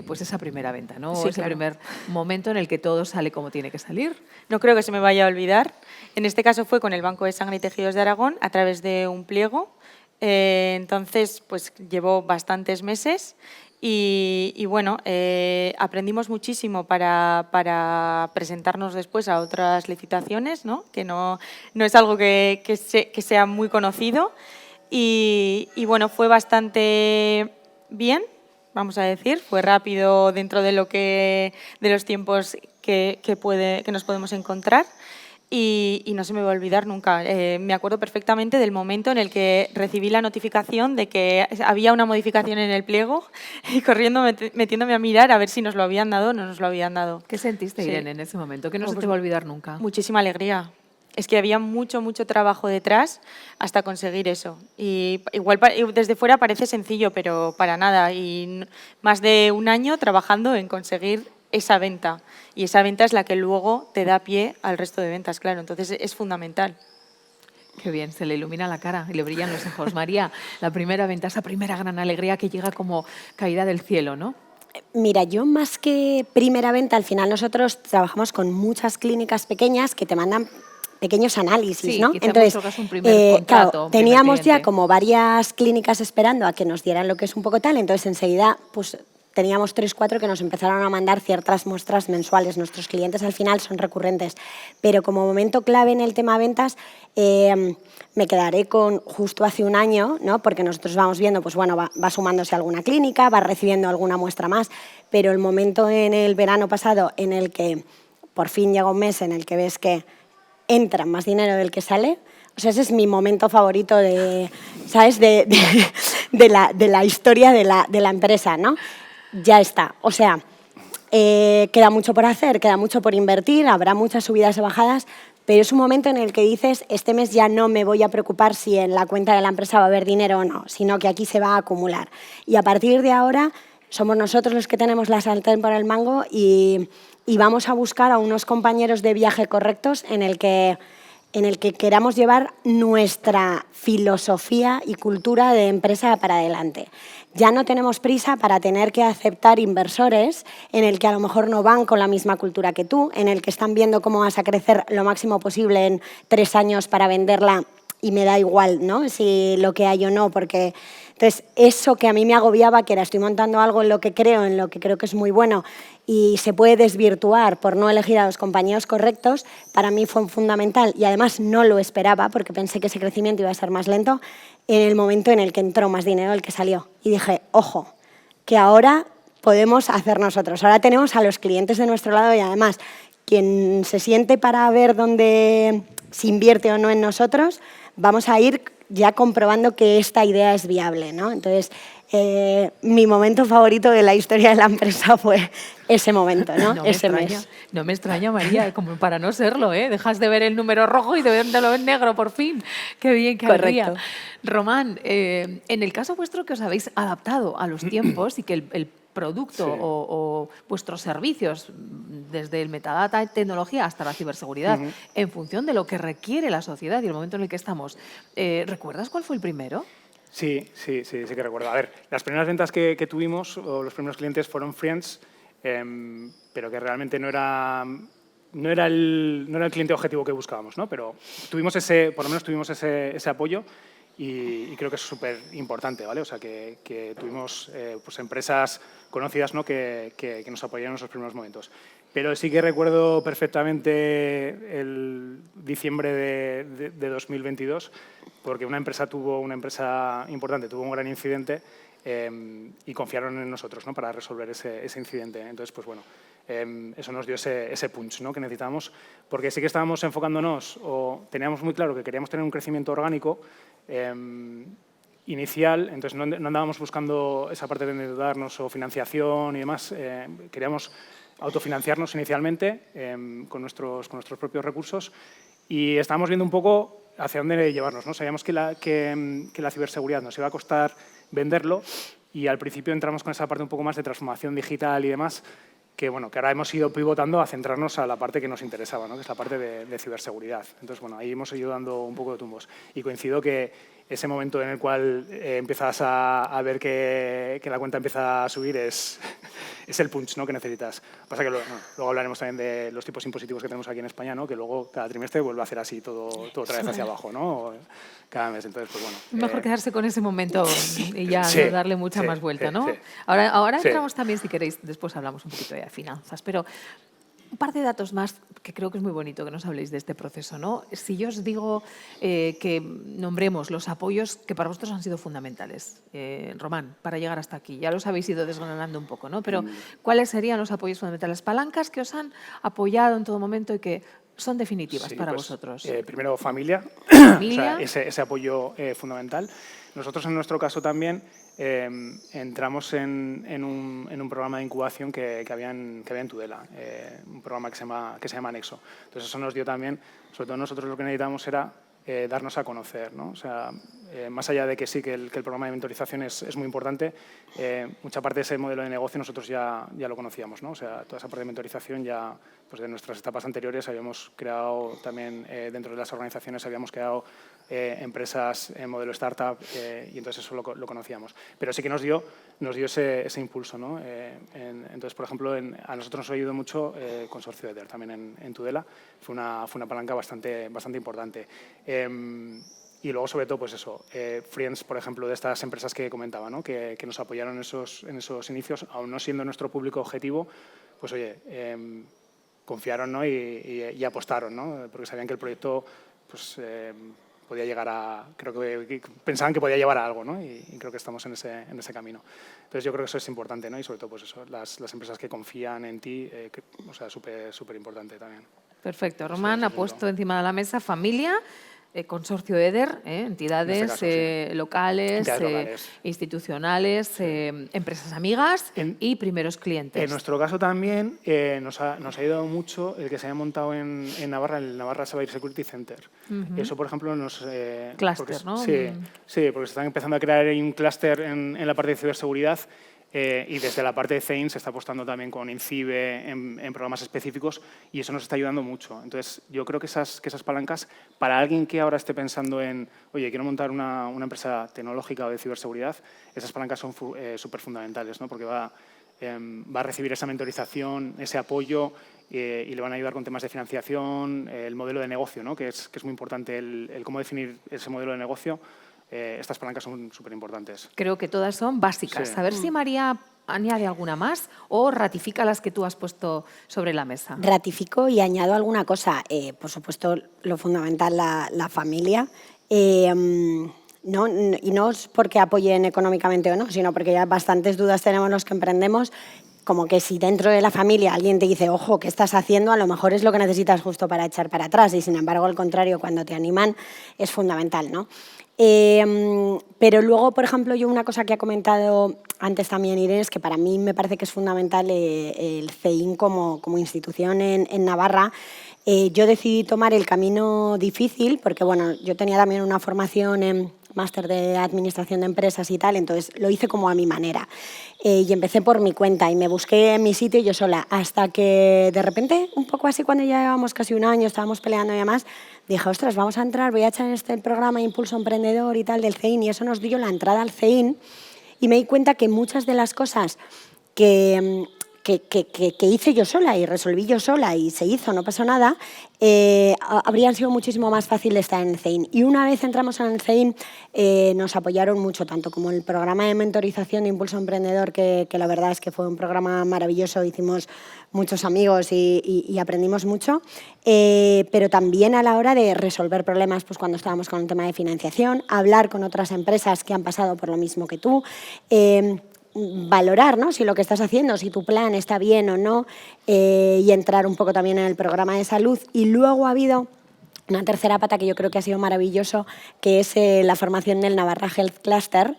pues esa primera venta, ¿no? Sí, Ese claro. primer momento en el que todo sale como tiene que salir. No creo que se me vaya a olvidar. En este caso fue con el Banco de Sangre y Tejidos de Aragón a través de un pliego. Entonces, pues llevó bastantes meses y bueno, aprendimos muchísimo para presentarnos después a otras licitaciones, ¿no? Que no es algo que sea muy conocido y bueno, fue bastante bien, vamos a decir, fue rápido dentro de los tiempos que nos podemos encontrar. Y no se me va a olvidar nunca. Me acuerdo perfectamente del momento en el que recibí la notificación de que había una modificación en el pliego y corriendo, metiéndome a mirar a ver si nos lo habían dado o no nos lo habían dado. ¿Qué sentiste, Sí. Irene, en ese momento? Que no se Pues te va a olvidar nunca. Muchísima alegría. Es que había mucho trabajo detrás hasta conseguir eso. Y igual desde fuera parece sencillo, pero para nada. Y más de un año trabajando en conseguir esa venta. Y esa venta es la que luego te da pie al resto de ventas, claro. Entonces es fundamental. Qué bien, se le ilumina la cara y le brillan los ojos. María, la primera venta, esa primera gran alegría que llega como caída del cielo, ¿no? Mira, yo más que primera venta, al final nosotros trabajamos con muchas clínicas pequeñas que te mandan pequeños análisis, Sí, ¿no? quizá en vuestro caso un primer contrato, claro, primer teníamos ya cliente. como varias clínicas esperando a que nos dieran lo que es un poco tal, entonces enseguida pues teníamos 3, 4 que nos empezaron a mandar ciertas muestras mensuales. Nuestros clientes al final son recurrentes, pero como momento clave en el tema ventas me quedaré con justo hace un año, ¿no? Porque nosotros vamos viendo, pues bueno, va sumándose alguna clínica, va recibiendo alguna muestra más, pero el momento en el verano pasado en el que por fin llega un mes en el que ves que entra más dinero del que sale, o sea, ese es mi momento favorito de, ¿sabes? de la historia de la empresa, ¿no? Ya está. O sea, queda mucho por hacer, queda mucho por invertir, habrá muchas subidas y bajadas, pero es un momento en el que dices, este mes ya no me voy a preocupar si en la cuenta de la empresa va a haber dinero o no, sino que aquí se va a acumular. Y a partir de ahora somos nosotros los que tenemos la sartén por el mango y vamos a buscar a unos compañeros de viaje correctos en el que queramos llevar nuestra filosofía y cultura de empresa para adelante. Ya no tenemos prisa para tener que aceptar inversores en el que a lo mejor no van con la misma cultura que tú, en el que están viendo cómo vas a crecer lo máximo posible en 3 años para venderla y me da igual, ¿no? Si lo que hay o no, porque... Entonces, eso que a mí me agobiaba, que era estoy montando algo en lo que creo que es muy bueno y se puede desvirtuar por no elegir a los compañeros correctos, para mí fue fundamental y además no lo esperaba porque pensé que ese crecimiento iba a ser más lento en el momento en el que entró más dinero del que salió. Y dije, ojo, que ahora podemos hacer nosotros. Ahora tenemos a los clientes de nuestro lado y además quien se siente para ver dónde se invierte o no en nosotros, vamos a ir ya comprobando que esta idea es viable, ¿no? Entonces, mi momento favorito de la historia de la empresa fue ese momento, ¿no? Ese mes. No me extraña, María, como para no serlo, ¿eh? Dejas de ver el número rojo y de verlo en negro, por fin. Qué bien, qué alegría. Correcto. Román, en el caso vuestro que os habéis adaptado a los tiempos y que el producto Sí. o vuestros servicios, desde el metadata, tecnología hasta la ciberseguridad, en función de lo que requiere la sociedad y el momento en el que estamos. ¿Recuerdas cuál fue el primero? Sí que recuerdo. A ver, las primeras ventas que tuvimos, o los primeros clientes fueron Friends, pero que realmente no era el cliente objetivo que buscábamos, ¿no? Pero por lo menos tuvimos ese apoyo y creo que es súper importante, ¿vale? O sea, que tuvimos pues empresas conocidas, ¿no? que nos apoyaron en esos primeros momentos. Pero sí que recuerdo perfectamente el diciembre de 2022, porque una empresa importante tuvo un gran incidente y confiaron en nosotros, ¿no? para resolver ese incidente. Entonces, pues bueno, eso nos dio ese punch, ¿no? que necesitábamos, porque sí que estábamos enfocándonos o teníamos muy claro que queríamos tener un crecimiento orgánico inicial, entonces no andábamos buscando esa parte de endeudarnos o financiación y demás, queríamos autofinanciarnos inicialmente con nuestros propios recursos y estábamos viendo un poco hacia dónde llevarnos, ¿no? Sabíamos que la ciberseguridad nos iba a costar venderlo y al principio entramos con esa parte un poco más de transformación digital y demás, que ahora hemos ido pivotando a centrarnos a la parte que nos interesaba, ¿no? Que es la parte de ciberseguridad. Entonces, ahí hemos ido dando un poco de tumbos. Y coincido que ese momento en el cual empiezas a ver que la cuenta empieza a subir es el punch, ¿no? Que necesitas. Pasa que luego hablaremos también de los tipos impositivos que tenemos aquí en España, ¿no? Que luego cada trimestre vuelve a hacer así todo otra vez hacia abajo, ¿no? Cada mes. Entonces, pues bueno. Mejor quedarse con ese momento y ya sí, no darle mucha sí, más vuelta, sí, ¿no? sí. Ahora Sí. entramos también, si queréis, después hablamos un poquito de finanzas, pero un par de datos más que creo que es muy bonito que nos habléis de este proceso, ¿no? Si yo os digo que nombremos los apoyos que para vosotros han sido fundamentales, Román, para llegar hasta aquí, ya los habéis ido desgranando un poco, ¿no? Pero ¿cuáles serían los apoyos fundamentales? Palancas que os han apoyado en todo momento y que son definitivas Sí, para pues, vosotros. Primero, familia, Familia. O sea, ese apoyo fundamental. Nosotros, en nuestro caso también, entramos en un programa de incubación que había en Tudela, un programa que se llama Nexo. Entonces, eso nos dio también, sobre todo nosotros lo que necesitábamos era darnos a conocer, ¿no? O sea, más allá de que sí, que el programa de mentorización es muy importante, mucha parte de ese modelo de negocio nosotros ya lo conocíamos, ¿no? O sea, toda esa parte de mentorización ya, pues de nuestras etapas anteriores habíamos creado también, dentro de las organizaciones habíamos creado empresas en modelo startup y entonces eso lo conocíamos. Pero sí que nos dio ese impulso, ¿no? Entonces, por ejemplo, a nosotros nos ayudó mucho Consorcio EDER también en Tudela. Fue una palanca bastante importante. Y luego, sobre todo, pues eso, Friends, por ejemplo, de estas empresas que comentaba, ¿no? que nos apoyaron en esos inicios, aún no siendo nuestro público objetivo, pues oye, confiaron, ¿no? y apostaron, ¿no? Porque sabían que el proyecto pues, podía llegar a... Creo que pensaban que podía llevar a algo, ¿no? Y creo que estamos en ese camino. Entonces, yo creo que eso es importante, ¿no? Y sobre todo, pues eso, las empresas que confían en ti, o sea, súper importante también. Perfecto. Román Sí, ha puesto encima de la mesa familia, Consorcio EDER, entidades En este caso, sí. locales, Entidades locales. institucionales, empresas amigas y primeros clientes. En nuestro caso también nos ha ayudado mucho el que se haya montado en Navarra, el Navarra Cyber Security Center. Eso, por ejemplo, nos... Clúster, ¿no? Sí, porque se están empezando a crear ahí un clúster en la parte de ciberseguridad. Y desde la parte de CEIN se está apostando también con INCIBE en programas específicos y eso nos está ayudando mucho. Entonces, yo creo que esas palancas, para alguien que ahora esté pensando en, oye, quiero montar una empresa tecnológica o de ciberseguridad, esas palancas son súper fundamentales, ¿no? Porque va a recibir esa mentorización, ese apoyo y le van a ayudar con temas de financiación, el modelo de negocio, ¿no? que es muy importante, el cómo definir ese modelo de negocio. Estas palancas son súper importantes. Creo que todas son básicas. Sí. A ver si María añade alguna más o ratifica las que tú has puesto sobre la mesa. Ratifico y añado alguna cosa. Por supuesto, lo fundamental, la familia. No, y no es porque apoyen económicamente o no, sino porque ya bastantes dudas tenemos los que emprendemos, como que si dentro de la familia alguien te dice, ojo, ¿qué estás haciendo? A lo mejor es lo que necesitas justo para echar para atrás y, sin embargo, al contrario, cuando te animan es fundamental, ¿no? Pero luego, por ejemplo, yo una cosa que ha comentado antes también Irene, que para mí me parece que es fundamental el CEIN como institución en Navarra. Yo decidí tomar el camino difícil porque, bueno, yo tenía también una formación en máster de administración de empresas y tal, entonces lo hice como a mi manera. Y empecé por mi cuenta y me busqué mi sitio yo sola, hasta que de repente, un poco así cuando ya llevábamos casi un año, estábamos peleando y demás, dije, ostras, vamos a entrar, voy a echar el programa Impulso Emprendedor y tal del CEIN, y eso nos dio la entrada al CEIN y me di cuenta que muchas de las cosas que hice yo sola y resolví yo sola y se hizo, no pasó nada, habrían sido muchísimo más fácil estar en el CEIN. Y una vez entramos en el CEIN, nos apoyaron mucho, tanto como el programa de mentorización de Impulso Emprendedor, que la verdad es que fue un programa maravilloso, hicimos muchos amigos y aprendimos mucho, pero también a la hora de resolver problemas, pues cuando estábamos con el tema de financiación, hablar con otras empresas que han pasado por lo mismo que tú, valorar, ¿no? Si lo que estás haciendo, si tu plan está bien o no, y entrar un poco también en el programa de salud. Y luego ha habido una tercera pata que yo creo que ha sido maravilloso, que es la formación del Navarra Health Cluster,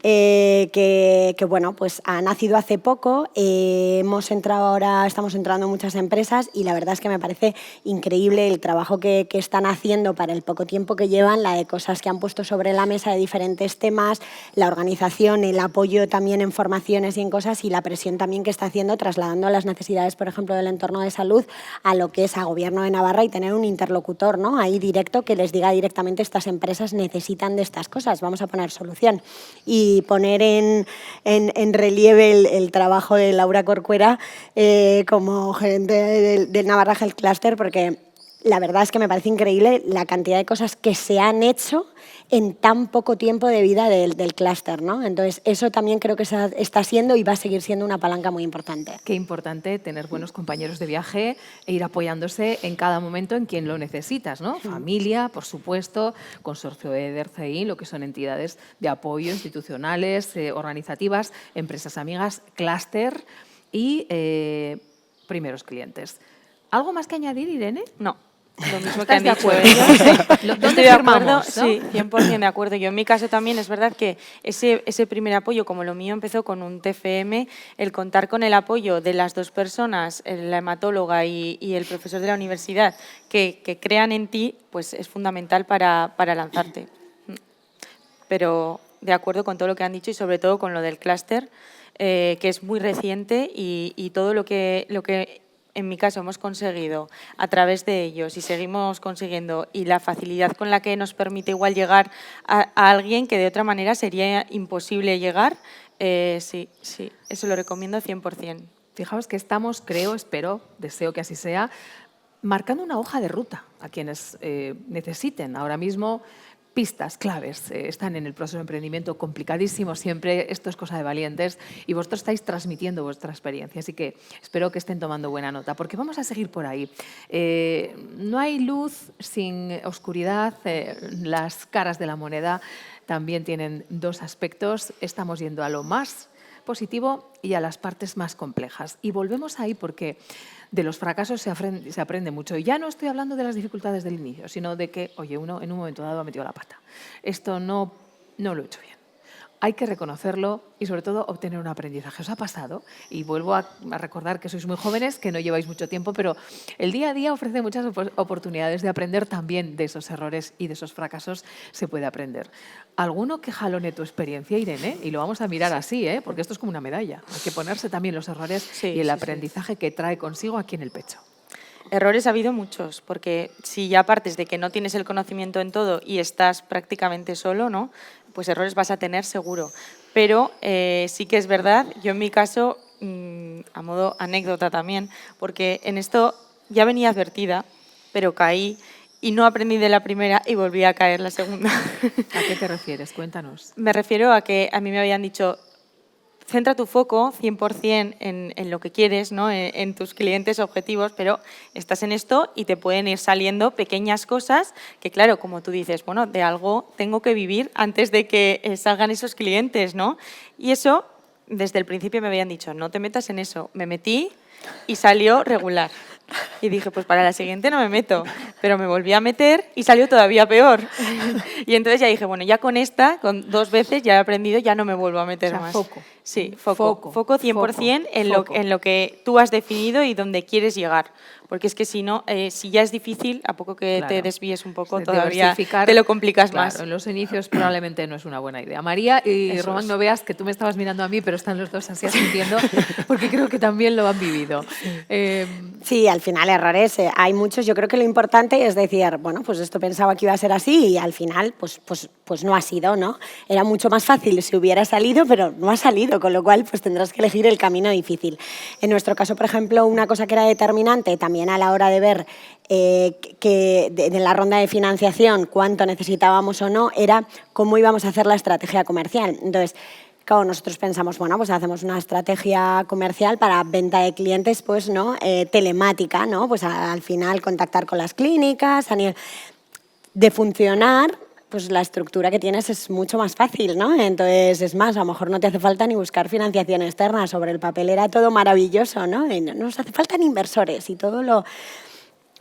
que bueno, pues ha nacido hace poco. Hemos entrado ahora, estamos entrando en muchas empresas y la verdad es que me parece increíble el trabajo que están haciendo para el poco tiempo que llevan, la de cosas que han puesto sobre la mesa de diferentes temas, la organización, el apoyo también en formaciones y en cosas y la presión también que está haciendo, trasladando las necesidades, por ejemplo, del entorno de salud a lo que es a Gobierno de Navarra y tener un interlocutor, ¿no?, ahí directo que les diga directamente estas empresas necesitan de estas cosas, vamos a poner solución. Y poner en relieve el trabajo de Laura Corcuera como gerente del Navarra Health Cluster, porque la verdad es que me parece increíble la cantidad de cosas que se han hecho en tan poco tiempo de vida del clúster, ¿no? Entonces, eso también creo que está siendo y va a seguir siendo una palanca muy importante. Qué importante tener buenos compañeros de viaje e ir apoyándose en cada momento en quien lo necesitas, ¿no? Familia, por supuesto, consorcio de RCI, lo que son entidades de apoyo institucionales, organizativas, empresas amigas, clúster y primeros clientes. ¿Algo más que añadir, Irene? No. Lo mismo que han ¿Estás dicho de ellos. acuerdo? Estoy de acuerdo, firmamos, ¿no? sí, 100% de acuerdo. Yo en mi caso también es verdad que ese primer apoyo, como lo mío empezó con un TFM, el contar con el apoyo de las dos personas, la hematóloga y el profesor de la universidad, que crean en ti, pues es fundamental para lanzarte. Pero de acuerdo con todo lo que han dicho y sobre todo con lo del clúster, que es muy reciente y todo lo que en mi caso hemos conseguido a través de ellos y seguimos consiguiendo y la facilidad con la que nos permite igual llegar a alguien que de otra manera sería imposible llegar, sí, eso lo recomiendo 100%. Fijaos que estamos, creo, espero, deseo que así sea, marcando una hoja de ruta a quienes necesiten ahora mismo pistas, claves. Están en el proceso de emprendimiento complicadísimo siempre, esto es cosa de valientes y vosotros estáis transmitiendo vuestra experiencia, así que espero que estén tomando buena nota, porque vamos a seguir por ahí. No hay luz sin oscuridad, las caras de la moneda también tienen dos aspectos, estamos yendo a lo más positivo y a las partes más complejas. Y volvemos ahí porque de los fracasos se aprende mucho. Y ya no estoy hablando de las dificultades del inicio, sino de que, oye, uno en un momento dado ha metido la pata. Esto no lo he hecho bien. Hay que reconocerlo y, sobre todo, obtener un aprendizaje. ¿Os ha pasado? Y vuelvo a recordar que sois muy jóvenes, que no lleváis mucho tiempo, pero el día a día ofrece muchas oportunidades de aprender también de esos errores y de esos fracasos se puede aprender. ¿Alguno que jalone tu experiencia, Irene? Y lo vamos a mirar así, porque esto es como una medalla. Hay que ponerse también los errores y el aprendizaje que trae consigo aquí en el pecho. Errores ha habido muchos, porque si ya partes de que no tienes el conocimiento en todo y estás prácticamente solo, ¿no?, pues errores vas a tener seguro. Pero sí que es verdad, yo en mi caso, a modo anécdota también, porque en esto ya venía advertida, pero caí y no aprendí de la primera y volví a caer la segunda. ¿A qué te refieres? Cuéntanos. Me refiero a que a mí me habían dicho, centra tu foco 100% en lo que quieres, ¿no?, en tus clientes objetivos, pero estás en esto y te pueden ir saliendo pequeñas cosas que, claro, como tú dices, bueno, de algo tengo que vivir antes de que salgan esos clientes, ¿no? Y eso, desde el principio me habían dicho, no te metas en eso. Me metí y salió regular. Y dije, pues para la siguiente no me meto. Pero me volví a meter y salió todavía peor. Y entonces ya dije, bueno, ya con esta, con 2 veces ya he aprendido, ya no me vuelvo a meter más. Foco. Sí, foco 100% en lo que tú has definido y donde quieres llegar. Porque es que si no, si ya es difícil, a poco que te desvíes un poco, todavía te lo complicas más. En los inicios probablemente no es una buena idea. María y Román, no veas que tú me estabas mirando a mí, pero están los dos así asintiendo, porque creo que también lo han vivido. Sí, al final errores hay muchos. Yo creo que lo importante es decir, bueno, pues esto pensaba que iba a ser así y al final pues no ha sido, ¿no? Era mucho más fácil si hubiera salido, pero no ha salido, con lo cual pues tendrás que elegir el camino difícil. En nuestro caso, por ejemplo, una cosa que era determinante también a la hora de ver que en la ronda de financiación cuánto necesitábamos o no, era cómo íbamos a hacer la estrategia comercial. Entonces, claro, nosotros pensamos, bueno, pues hacemos una estrategia comercial para venta de clientes, pues, ¿no? Telemática, ¿no? Pues al final contactar con las clínicas, a nivel de funcionar, pues la estructura que tienes es mucho más fácil, ¿no? Entonces, es más, a lo mejor no te hace falta ni buscar financiación externa. Sobre el papel era todo maravilloso, ¿no? Y no nos hace falta ni inversores y todo lo...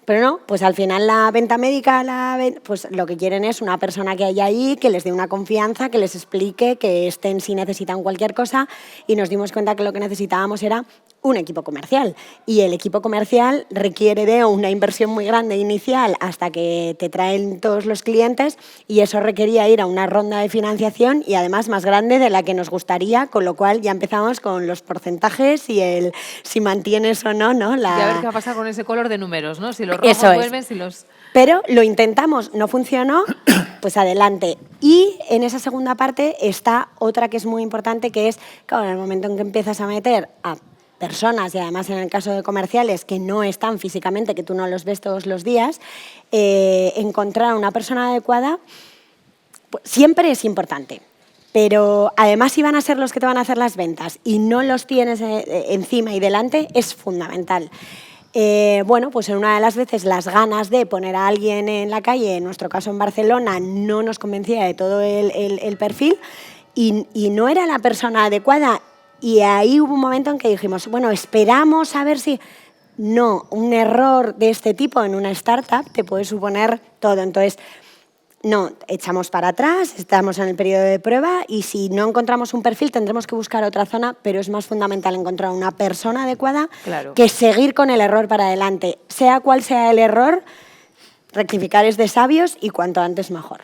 Pero no, pues al final la venta médica, pues lo que quieren es una persona que haya ahí, que les dé una confianza, que les explique, que estén si necesitan cualquier cosa, y nos dimos cuenta que lo que necesitábamos era un equipo comercial. Y el equipo comercial requiere de una inversión muy grande inicial hasta que te traen todos los clientes, y eso requería ir a una ronda de financiación y además más grande de la que nos gustaría, con lo cual ya empezamos con los porcentajes y el si mantienes o no, ¿no? Y a ver qué va a pasar con ese color de números, ¿no? Si los rojos Eso es. vuelven, si los... Pero lo intentamos, no funcionó, pues adelante. Y en esa segunda parte está otra que es muy importante, que es, claro, en el momento en que empiezas a meter a personas, y además en el caso de comerciales que no están físicamente, que tú no los ves todos los días, encontrar una persona adecuada pues, siempre es importante. Pero además si van a ser los que te van a hacer las ventas y no los tienes encima y delante, es fundamental. Bueno, pues en una de las veces las ganas de poner a alguien en la calle, en nuestro caso en Barcelona, no nos convencía de todo el perfil y no era la persona adecuada. Y ahí hubo un momento en que dijimos, bueno, esperamos a ver si... No, un error de este tipo en una startup te puede suponer todo. Entonces, no, echamos para atrás, estamos en el periodo de prueba y si no encontramos un perfil tendremos que buscar otra zona, pero es más fundamental encontrar una persona adecuada que seguir con el error para adelante. Sea cual sea el error, rectificar es de sabios y cuanto antes mejor.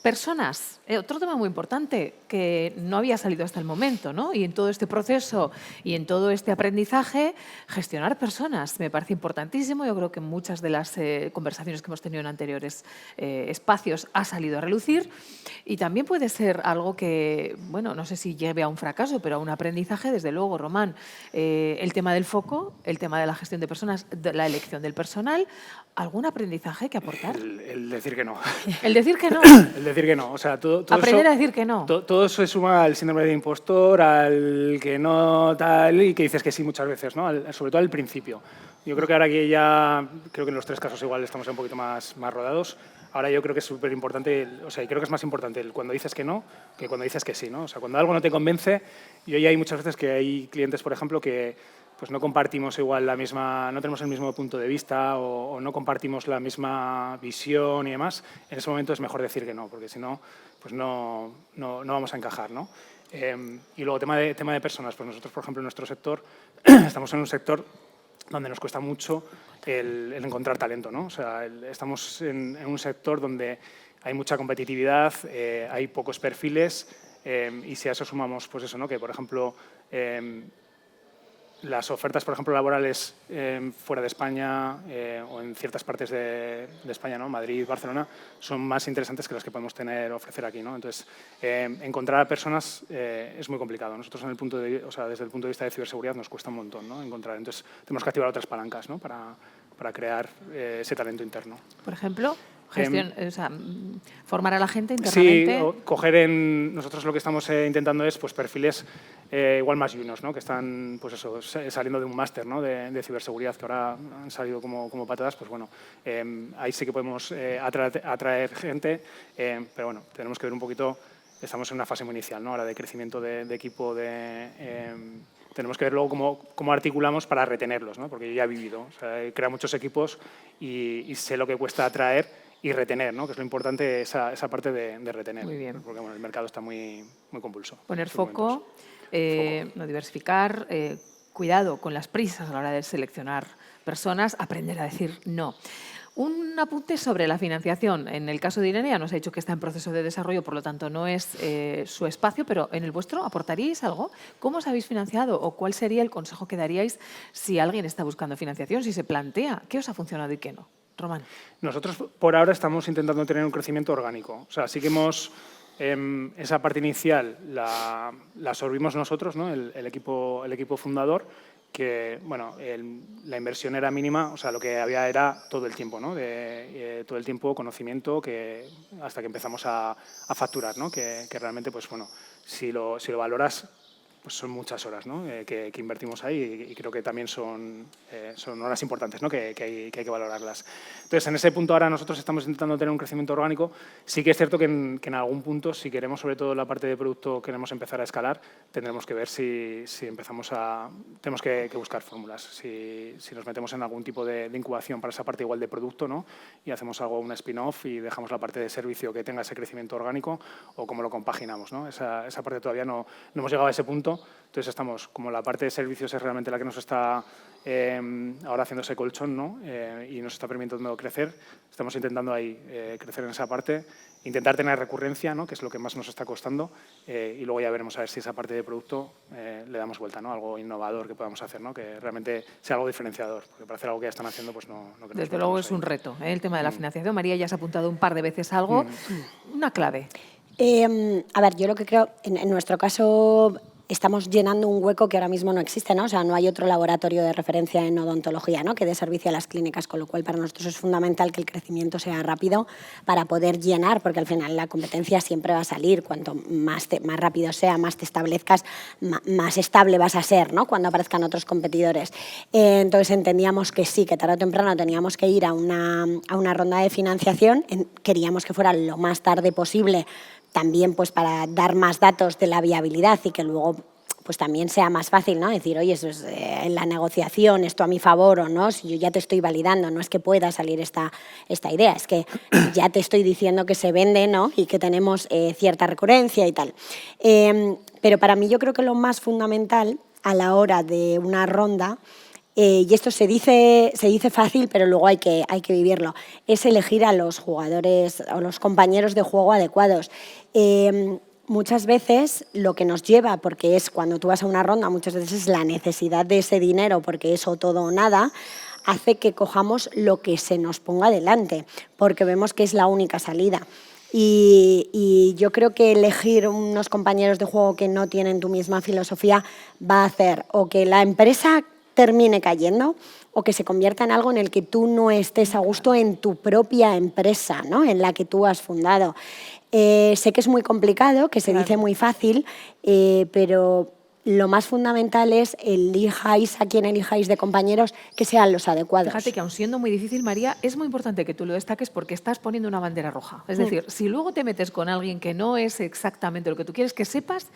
Personas, otro tema muy importante que no había salido hasta el momento, ¿no? Y en todo este proceso y en todo este aprendizaje, gestionar personas me parece importantísimo. Yo creo que en muchas de las conversaciones que hemos tenido en anteriores espacios ha salido a relucir y también puede ser algo que, bueno, no sé si lleve a un fracaso, pero a un aprendizaje, desde luego, Román. El tema del foco, el tema de la gestión de personas, de la elección del personal, ¿algún aprendizaje que aportar? El decir que no. El decir que no. El decir que no. O sea, todo Aprender eso, a decir que no. Todo eso se suma al síndrome de impostor, al que no tal y que dices que sí muchas veces, ¿no? Sobre todo al principio. Yo creo que ahora que ya, creo que en los tres casos igual estamos un poquito más rodados, ahora yo creo que es súper importante, o sea, creo que es más importante cuando dices que no que cuando dices que sí, ¿no? O sea, cuando algo no te convence, y hoy hay muchas veces que hay clientes, por ejemplo, que pues no compartimos igual la misma, no tenemos el mismo punto de vista o no compartimos la misma visión y demás, en ese momento es mejor decir que no, porque si no, pues no vamos a encajar, ¿no? Y luego, tema de personas, pues nosotros, por ejemplo, en nuestro sector, estamos en un sector donde nos cuesta mucho el encontrar talento, ¿no? O sea, estamos en un sector donde hay mucha competitividad, hay pocos perfiles y si a eso sumamos, pues eso, ¿no? Que, por ejemplo, las ofertas, por ejemplo, laborales fuera de España o en ciertas partes de España, ¿no? Madrid, Barcelona, son más interesantes que las que podemos ofrecer aquí, ¿no? Entonces, encontrar a personas es muy complicado. Nosotros desde el punto de vista de ciberseguridad nos cuesta un montón, ¿no? Encontrar. Entonces, tenemos que activar otras palancas, ¿no? Para crear ese talento interno. Por ejemplo, formar a la gente internamente. Sí, nosotros lo que estamos intentando es pues, perfiles igual más juniors, ¿no? Que están pues eso, saliendo de un máster, ¿no? de ciberseguridad, que ahora han salido como patadas, pues bueno, ahí sí que podemos atraer gente, pero bueno, tenemos que ver un poquito, estamos en una fase muy inicial, ¿no? Ahora de crecimiento de equipo, tenemos que ver luego cómo articulamos para retenerlos, ¿no? Porque yo ya he vivido, o sea, he creado muchos equipos y sé lo que cuesta atraer y retener, ¿no? Que es lo importante, esa parte de retener. Muy bien. Porque bueno, el mercado está muy convulso. Poner foco, no diversificar, cuidado con las prisas a la hora de seleccionar personas, aprender a decir no. Un apunte sobre la financiación. En el caso de Irene ya nos ha dicho que está en proceso de desarrollo, por lo tanto no es su espacio, pero en el vuestro, ¿aportaríais algo? ¿Cómo os habéis financiado o cuál sería el consejo que daríais si alguien está buscando financiación, si se plantea qué os ha funcionado y qué no? Román. Nosotros por ahora estamos intentando tener un crecimiento orgánico. O sea, sí que esa parte inicial la absorbimos nosotros, ¿no? el equipo fundador, que bueno, la inversión era mínima, o sea, lo que había era todo el tiempo, ¿no? Todo el tiempo, conocimiento, hasta que empezamos a facturar, ¿no? Que realmente, pues bueno, si lo valoras, pues son muchas horas, ¿no? Que invertimos ahí y creo que también son horas importantes, ¿no? que hay que valorarlas. Entonces, en ese punto ahora nosotros estamos intentando tener un crecimiento orgánico. Sí que es cierto que en algún punto, si queremos, sobre todo la parte de producto, queremos empezar a escalar, tendremos que ver si empezamos tenemos que buscar fórmulas. Si nos metemos en algún tipo de incubación para esa parte igual de producto, ¿no? Y hacemos algo, un spin-off y dejamos la parte de servicio que tenga ese crecimiento orgánico, o cómo lo compaginamos, ¿no? Esa parte todavía no hemos llegado a ese punto. Entonces estamos, como la parte de servicios es realmente la que nos está ahora haciendo ese colchón, ¿no? Y nos está permitiendo crecer, estamos intentando ahí crecer en esa parte, intentar tener recurrencia, ¿no? Que es lo que más nos está costando, y luego ya veremos a ver si esa parte de producto le damos vuelta, ¿no? Algo innovador que podamos hacer, ¿no? Que realmente sea algo diferenciador, porque para hacer algo que ya están haciendo, pues no creo que Desde luego es un reto, el tema de la financiación. María, ya has apuntado un par de veces algo. Una clave. A ver, yo lo que creo, en nuestro caso, estamos llenando un hueco que ahora mismo no existe, ¿no? O sea, no hay otro laboratorio de referencia en odontología, ¿no? Que dé servicio a las clínicas, con lo cual para nosotros es fundamental que el crecimiento sea rápido para poder llenar, porque al final la competencia siempre va a salir. Cuanto más rápido sea, más te establezcas, más estable vas a ser, ¿no? Cuando aparezcan otros competidores. Entonces entendíamos que sí, que tarde o temprano teníamos que ir a una ronda de financiación. Queríamos que fuera lo más tarde posible, también pues para dar más datos de la viabilidad y que luego pues también sea más fácil, ¿no? Decir, oye, eso es en la negociación, esto a mi favor o no, si yo ya te estoy validando, no es que pueda salir esta idea, es que ya te estoy diciendo que se vende, ¿no? Y que tenemos cierta recurrencia y tal. Pero para mí yo creo que lo más fundamental a la hora de una ronda, y esto se dice fácil, pero luego hay que vivirlo, es elegir a los jugadores o los compañeros de juego adecuados. Muchas veces lo que nos lleva, porque es cuando tú vas a una ronda, muchas veces la necesidad de ese dinero, porque es o todo o nada, hace que cojamos lo que se nos ponga delante, porque vemos que es la única salida. Y yo creo que elegir unos compañeros de juego que no tienen tu misma filosofía va a hacer o que la empresa termine cayendo o que se convierta en algo en el que tú no estés a gusto en tu propia empresa, ¿no? En la que tú has fundado. Sé que es muy complicado, que se dice muy fácil, pero lo más fundamental es elijáis a quien elijáis de compañeros que sean los adecuados. Fíjate que aun siendo muy difícil, María, es muy importante que tú lo destaques porque estás poniendo una bandera roja. Es decir, si luego te metes con alguien que no es exactamente lo que tú quieres, que sepas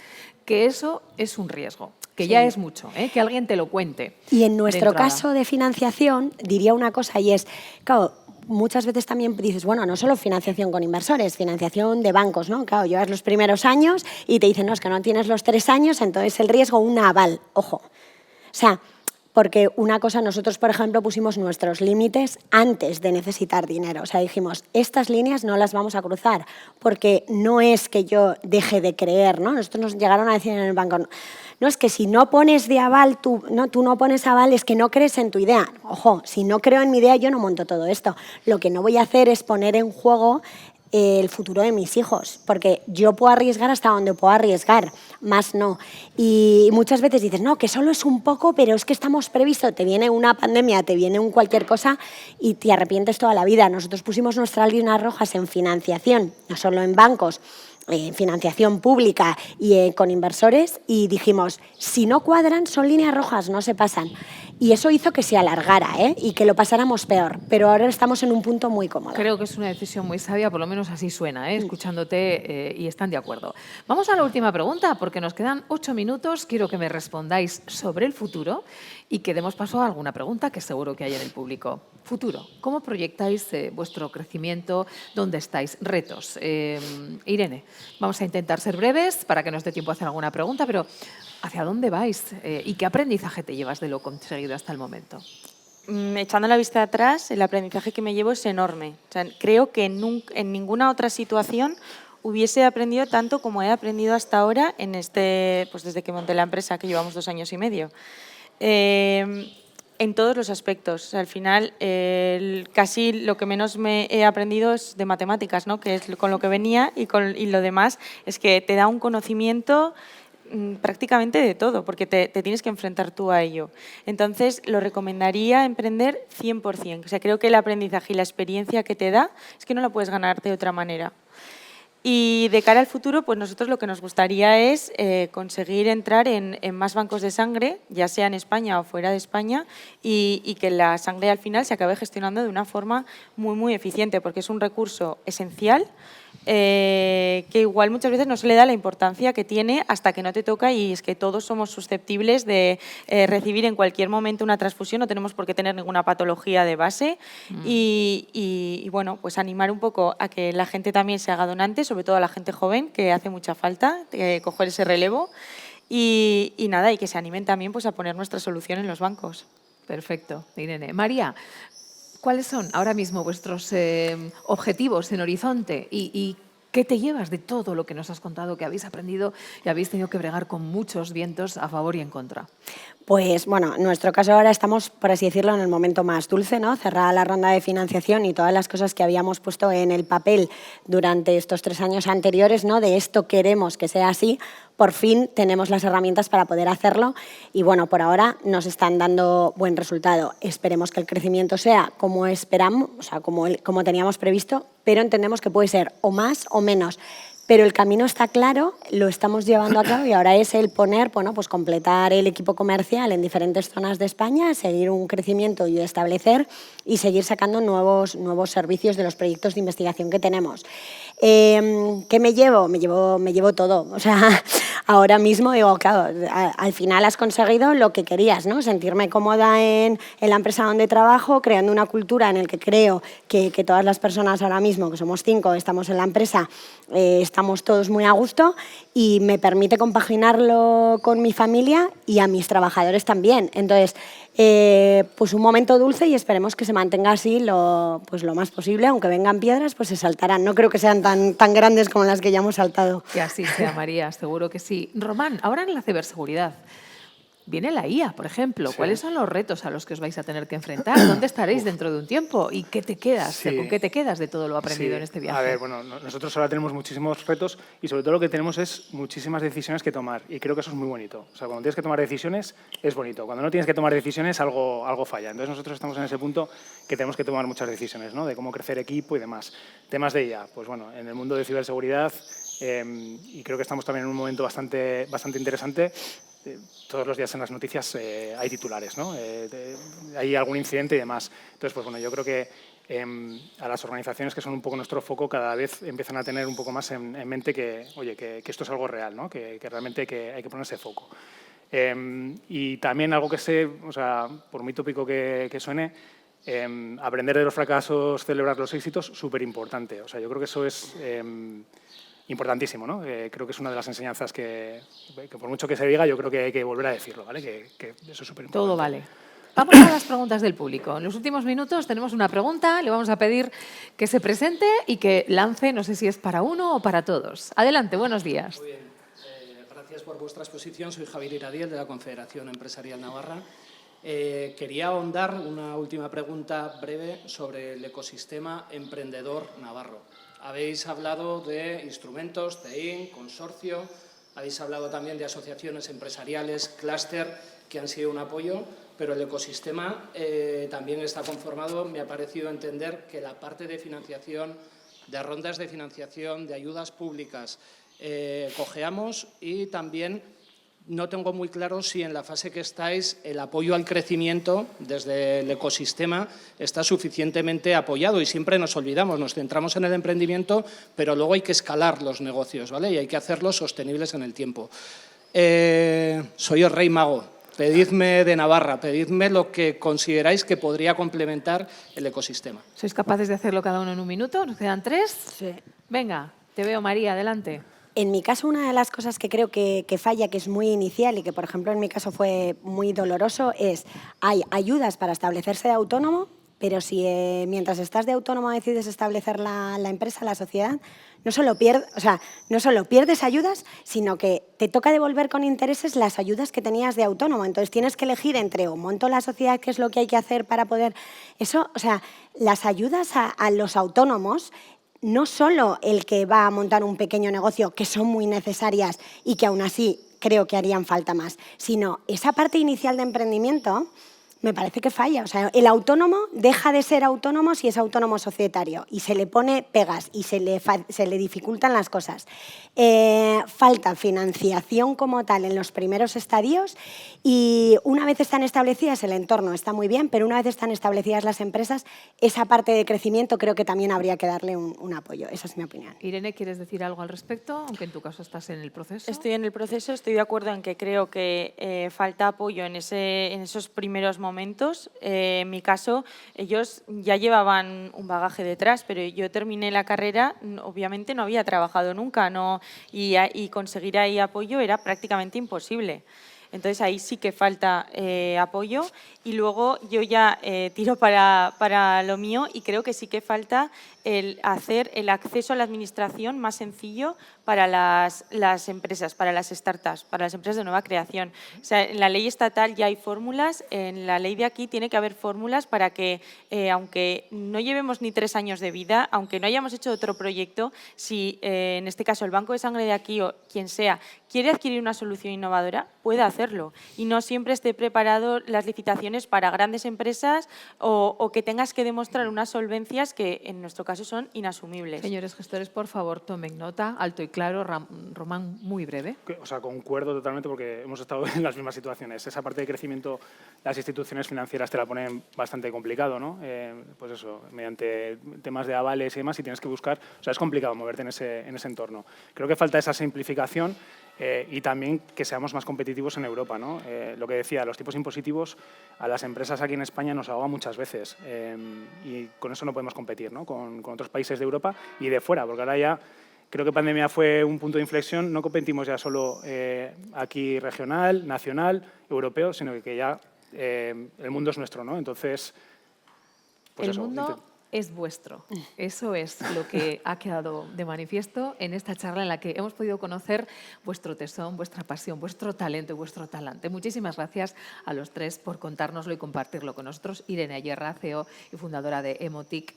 que eso es un riesgo, que ya es mucho, que alguien te lo cuente. Y en nuestro caso de financiación, diría una cosa y es, claro, muchas veces también dices, bueno, no solo financiación con inversores, financiación de bancos, ¿no? Claro, llevas los primeros años y te dicen, no, es que no tienes los 3 años, entonces el riesgo, un aval, ojo. O sea, porque una cosa, nosotros, por ejemplo, pusimos nuestros límites antes de necesitar dinero. O sea, dijimos, estas líneas no las vamos a cruzar, porque no es que yo deje de creer, ¿no? Nosotros nos llegaron a decir en el banco, no, es que si no pones de aval, tú no pones aval, es que no crees en tu idea. Ojo, si no creo en mi idea, yo no monto todo esto. Lo que no voy a hacer es poner en juego el futuro de mis hijos, porque yo puedo arriesgar hasta donde puedo arriesgar, más no. Y muchas veces dices, no, que solo es un poco, pero es que estamos previstos, te viene una pandemia, te viene un cualquier cosa y te arrepientes toda la vida. Nosotros pusimos nuestras líneas rojas en financiación, no solo en bancos, financiación pública y con inversores, y dijimos, si no cuadran, son líneas rojas, no se pasan. Y eso hizo que se alargara y que lo pasáramos peor, pero ahora estamos en un punto muy cómodo. Creo que es una decisión muy sabia, por lo menos así suena, escuchándote, y están de acuerdo. Vamos a la última pregunta, porque nos quedan 8 minutos. Quiero que me respondáis sobre el futuro y que demos paso a alguna pregunta que seguro que hay en el público. Futuro, ¿cómo proyectáis vuestro crecimiento? ¿Dónde estáis? Retos. Irene, vamos a intentar ser breves para que nos dé tiempo a hacer alguna pregunta, pero ¿hacia dónde vais? ¿Y qué aprendizaje te llevas de lo conseguido hasta el momento? Echando la vista atrás, el aprendizaje que me llevo es enorme. O sea, creo que en ninguna otra situación hubiese aprendido tanto como he aprendido hasta ahora pues desde que monté la empresa, que llevamos 2 años y medio. En todos los aspectos. O sea, al final, casi lo que menos me he aprendido es de matemáticas, ¿no? Que es con lo que venía, y lo demás es que te da un conocimiento prácticamente de todo, porque te tienes que enfrentar tú a ello. Entonces, lo recomendaría emprender 100%. O sea, creo que el aprendizaje y la experiencia que te da es que no la puedes ganar de otra manera. Y de cara al futuro, pues nosotros lo que nos gustaría es conseguir entrar en más bancos de sangre, ya sea en España o fuera de España, y que la sangre al final se acabe gestionando de una forma muy, muy eficiente, porque es un recurso esencial que igual muchas veces no se le da la importancia que tiene hasta que no te toca, y es que todos somos susceptibles de recibir en cualquier momento una transfusión, no tenemos por qué tener ninguna patología de base y bueno, pues animar un poco a que la gente también se haga donante, sobre todo a la gente joven, que hace mucha falta coger ese relevo y nada, y que se animen también pues a poner nuestra solución en los bancos. Perfecto, Irene. María, ¿cuáles son ahora mismo vuestros objetivos en Horizonte y qué te llevas de todo lo que nos has contado, que habéis aprendido y habéis tenido que bregar con muchos vientos a favor y en contra? Pues bueno, en nuestro caso ahora estamos, por así decirlo, en el momento más dulce, ¿no? Cerrada la ronda de financiación y todas las cosas que habíamos puesto en el papel durante estos 3 años anteriores, ¿no? De esto queremos que sea así, por fin tenemos las herramientas para poder hacerlo y bueno, por ahora nos están dando buen resultado. Esperemos que el crecimiento sea como esperamos, o sea, como teníamos previsto, pero entendemos que puede ser o más o menos. Pero el camino está claro, lo estamos llevando a cabo y ahora es el poner, bueno, pues completar el equipo comercial en diferentes zonas de España, seguir un crecimiento y establecer y seguir sacando nuevos servicios de los proyectos de investigación que tenemos. ¿Qué me llevo? Me llevo todo. O sea, ahora mismo digo, claro, al final has conseguido lo que querías, ¿no? Sentirme cómoda en la empresa donde trabajo, creando una cultura en la que creo que todas las personas ahora mismo, que somos 5, estamos en la empresa, estamos todos muy a gusto y me permite compaginarlo con mi familia y a mis trabajadores también. Entonces, pues un momento dulce y esperemos que se mantenga así lo más posible, aunque vengan piedras, pues se saltarán. No creo que sean tan grandes como las que ya hemos saltado. Que así sea, María, seguro que sí. Román, ahora en la ciberseguridad, viene la IA, por ejemplo. Sí. ¿Cuáles son los retos a los que os vais a tener que enfrentar? ¿Dónde estaréis dentro de un tiempo? ¿Y qué te quedas? Sí. ¿Con qué te quedas de todo lo aprendido en este viaje? A ver, bueno, nosotros ahora tenemos muchísimos retos y sobre todo lo que tenemos es muchísimas decisiones que tomar y creo que eso es muy bonito. O sea, cuando tienes que tomar decisiones es bonito. Cuando no tienes que tomar decisiones algo falla. Entonces nosotros estamos en ese punto que tenemos que tomar muchas decisiones, ¿no? De cómo crecer equipo y demás. Temas de IA, pues bueno, en el mundo de ciberseguridad y creo que estamos también en un momento bastante interesante. Todos los días en las noticias hay titulares, ¿no? Hay algún incidente y demás. Entonces, pues bueno, yo creo que a las organizaciones que son un poco nuestro foco cada vez empiezan a tener un poco más en mente que, oye, que esto es algo real, ¿no? Que realmente hay que ponerse foco. Y también algo que o sea, por muy tópico que suene, aprender de los fracasos, celebrar los éxitos, súper importante. O sea, yo creo que eso es importantísimo, ¿no? Creo que es una de las enseñanzas que por mucho que se diga, yo creo que hay que volver a decirlo, ¿vale? Que eso es súper importante. Todo vale. Vamos a las preguntas del público. En los últimos minutos tenemos una pregunta, le vamos a pedir que se presente y que lance, no sé si es para uno o para todos. Adelante, buenos días. Muy bien, gracias por vuestra exposición. Soy Javier Iradiel, de la Confederación Empresarial Navarra. Quería ahondar una última pregunta breve sobre el ecosistema emprendedor navarro. Habéis hablado de instrumentos, TEIN, consorcio, habéis hablado también de asociaciones empresariales, clúster, que han sido un apoyo, pero el ecosistema también está conformado, me ha parecido entender, que la parte de financiación, de rondas de financiación, de ayudas públicas, cojeamos y también no tengo muy claro si en la fase que estáis el apoyo al crecimiento desde el ecosistema está suficientemente apoyado y siempre nos olvidamos, nos centramos en el emprendimiento, pero luego hay que escalar los negocios, ¿vale? Y hay que hacerlos sostenibles en el tiempo. Soy el Rey Mago, pedidme de Navarra, pedidme lo que consideráis que podría complementar el ecosistema. ¿Sois capaces de hacerlo cada uno en un minuto? ¿Nos quedan 3? Sí. Venga, te veo, María, adelante. En mi caso, una de las cosas que creo que falla, que es muy inicial y que, por ejemplo, en mi caso fue muy doloroso, es hay ayudas para establecerse de autónomo, pero si mientras estás de autónomo decides establecer la empresa, la sociedad, no solo pierdes ayudas, sino que te toca devolver con intereses las ayudas que tenías de autónomo. Entonces tienes que elegir entre o monto la sociedad, que es lo que hay que hacer para poder... Eso, o sea, las ayudas a los autónomos, no solo el que va a montar un pequeño negocio, que son muy necesarias y que aún así creo que harían falta más, sino esa parte inicial de emprendimiento me parece que falla. O sea, el autónomo deja de ser autónomo si es autónomo societario y se le pone pegas y se le dificultan las cosas. Falta financiación como tal en los primeros estadios y una vez están establecidas el entorno está muy bien, pero una vez están establecidas las empresas, esa parte de crecimiento creo que también habría que darle un apoyo. Esa es mi opinión. Irene, ¿quieres decir algo al respecto? Aunque en tu caso estás en el proceso. Estoy en el proceso, estoy de acuerdo en que creo que falta apoyo en esos primeros momentos. En mi caso, ellos ya llevaban un bagaje detrás, pero yo terminé la carrera, obviamente no había trabajado nunca, y conseguir ahí apoyo era prácticamente imposible. Entonces, ahí sí que falta apoyo y luego yo ya tiro para lo mío y creo que sí que falta el hacer el acceso a la administración más sencillo para las empresas, para las startups, para las empresas de nueva creación. O sea, en la ley estatal ya hay fórmulas, en la ley de aquí tiene que haber fórmulas para que, aunque no llevemos ni 3 años de vida, aunque no hayamos hecho otro proyecto, si en este caso el Banco de Sangre de aquí o quien sea quiere adquirir una solución innovadora, pueda hacerlo y no siempre esté preparado las licitaciones para grandes empresas o que tengas que demostrar unas solvencias que en nuestro caso son inasumibles. Señores gestores, por favor, tomen nota, alto y claro. Román, muy breve. O sea, concuerdo totalmente porque hemos estado en las mismas situaciones. Esa parte de crecimiento, las instituciones financieras te la ponen bastante complicado, ¿no? Pues eso, mediante temas de avales y demás, y tienes que buscar... O sea, es complicado moverte en ese entorno. Creo que falta esa simplificación y también que seamos más competitivos en Europa, ¿no? Lo que decía, los tipos impositivos a las empresas aquí en España nos ahogan muchas veces y con eso no podemos competir, ¿no? Con otros países de Europa y de fuera, porque ahora ya creo que pandemia fue un punto de inflexión, no competimos ya solo aquí regional, nacional, europeo, sino que ya el mundo es nuestro, ¿no? Entonces, pues el eso. mundo es vuestro. Eso es lo que ha quedado de manifiesto en esta charla en la que hemos podido conocer vuestro tesón, vuestra pasión, vuestro talento y vuestro talante. Muchísimas gracias a los tres por contárnoslo y compartirlo con nosotros. Irene Ayerra, CEO y fundadora de Emotic,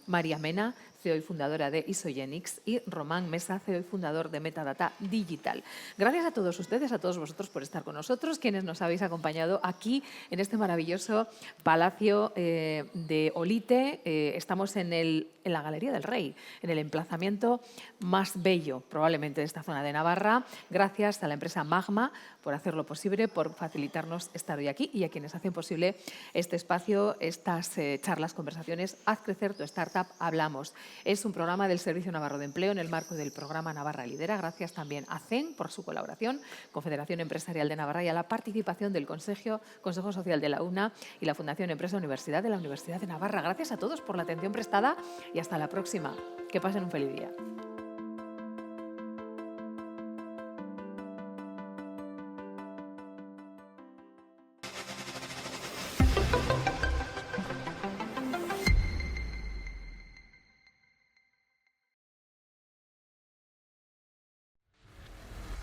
María Mena, CEO y fundadora de Isogenix, y Román Mesa, CEO y fundador de Metadata Digital. Gracias a todos ustedes, a todos vosotros por estar con nosotros, quienes nos habéis acompañado aquí en este maravilloso Palacio de Olite. Estamos en la Galería del Rey, en el emplazamiento más bello probablemente de esta zona de Navarra. Gracias a la empresa Magma por hacerlo posible, por facilitarnos estar hoy aquí y a quienes hacen posible este espacio, estas charlas, conversaciones. Haz crecer tu startup, hablamos. Es un programa del Servicio Navarro de Empleo en el marco del programa Navarra Lidera. Gracias también a CEN por su colaboración, Confederación Empresarial de Navarra, y a la participación del Consejo Social de la UNA y la Fundación Empresa Universidad de la Universidad de Navarra. Gracias a todos por la atención prestada y hasta la próxima. Que pasen un feliz día.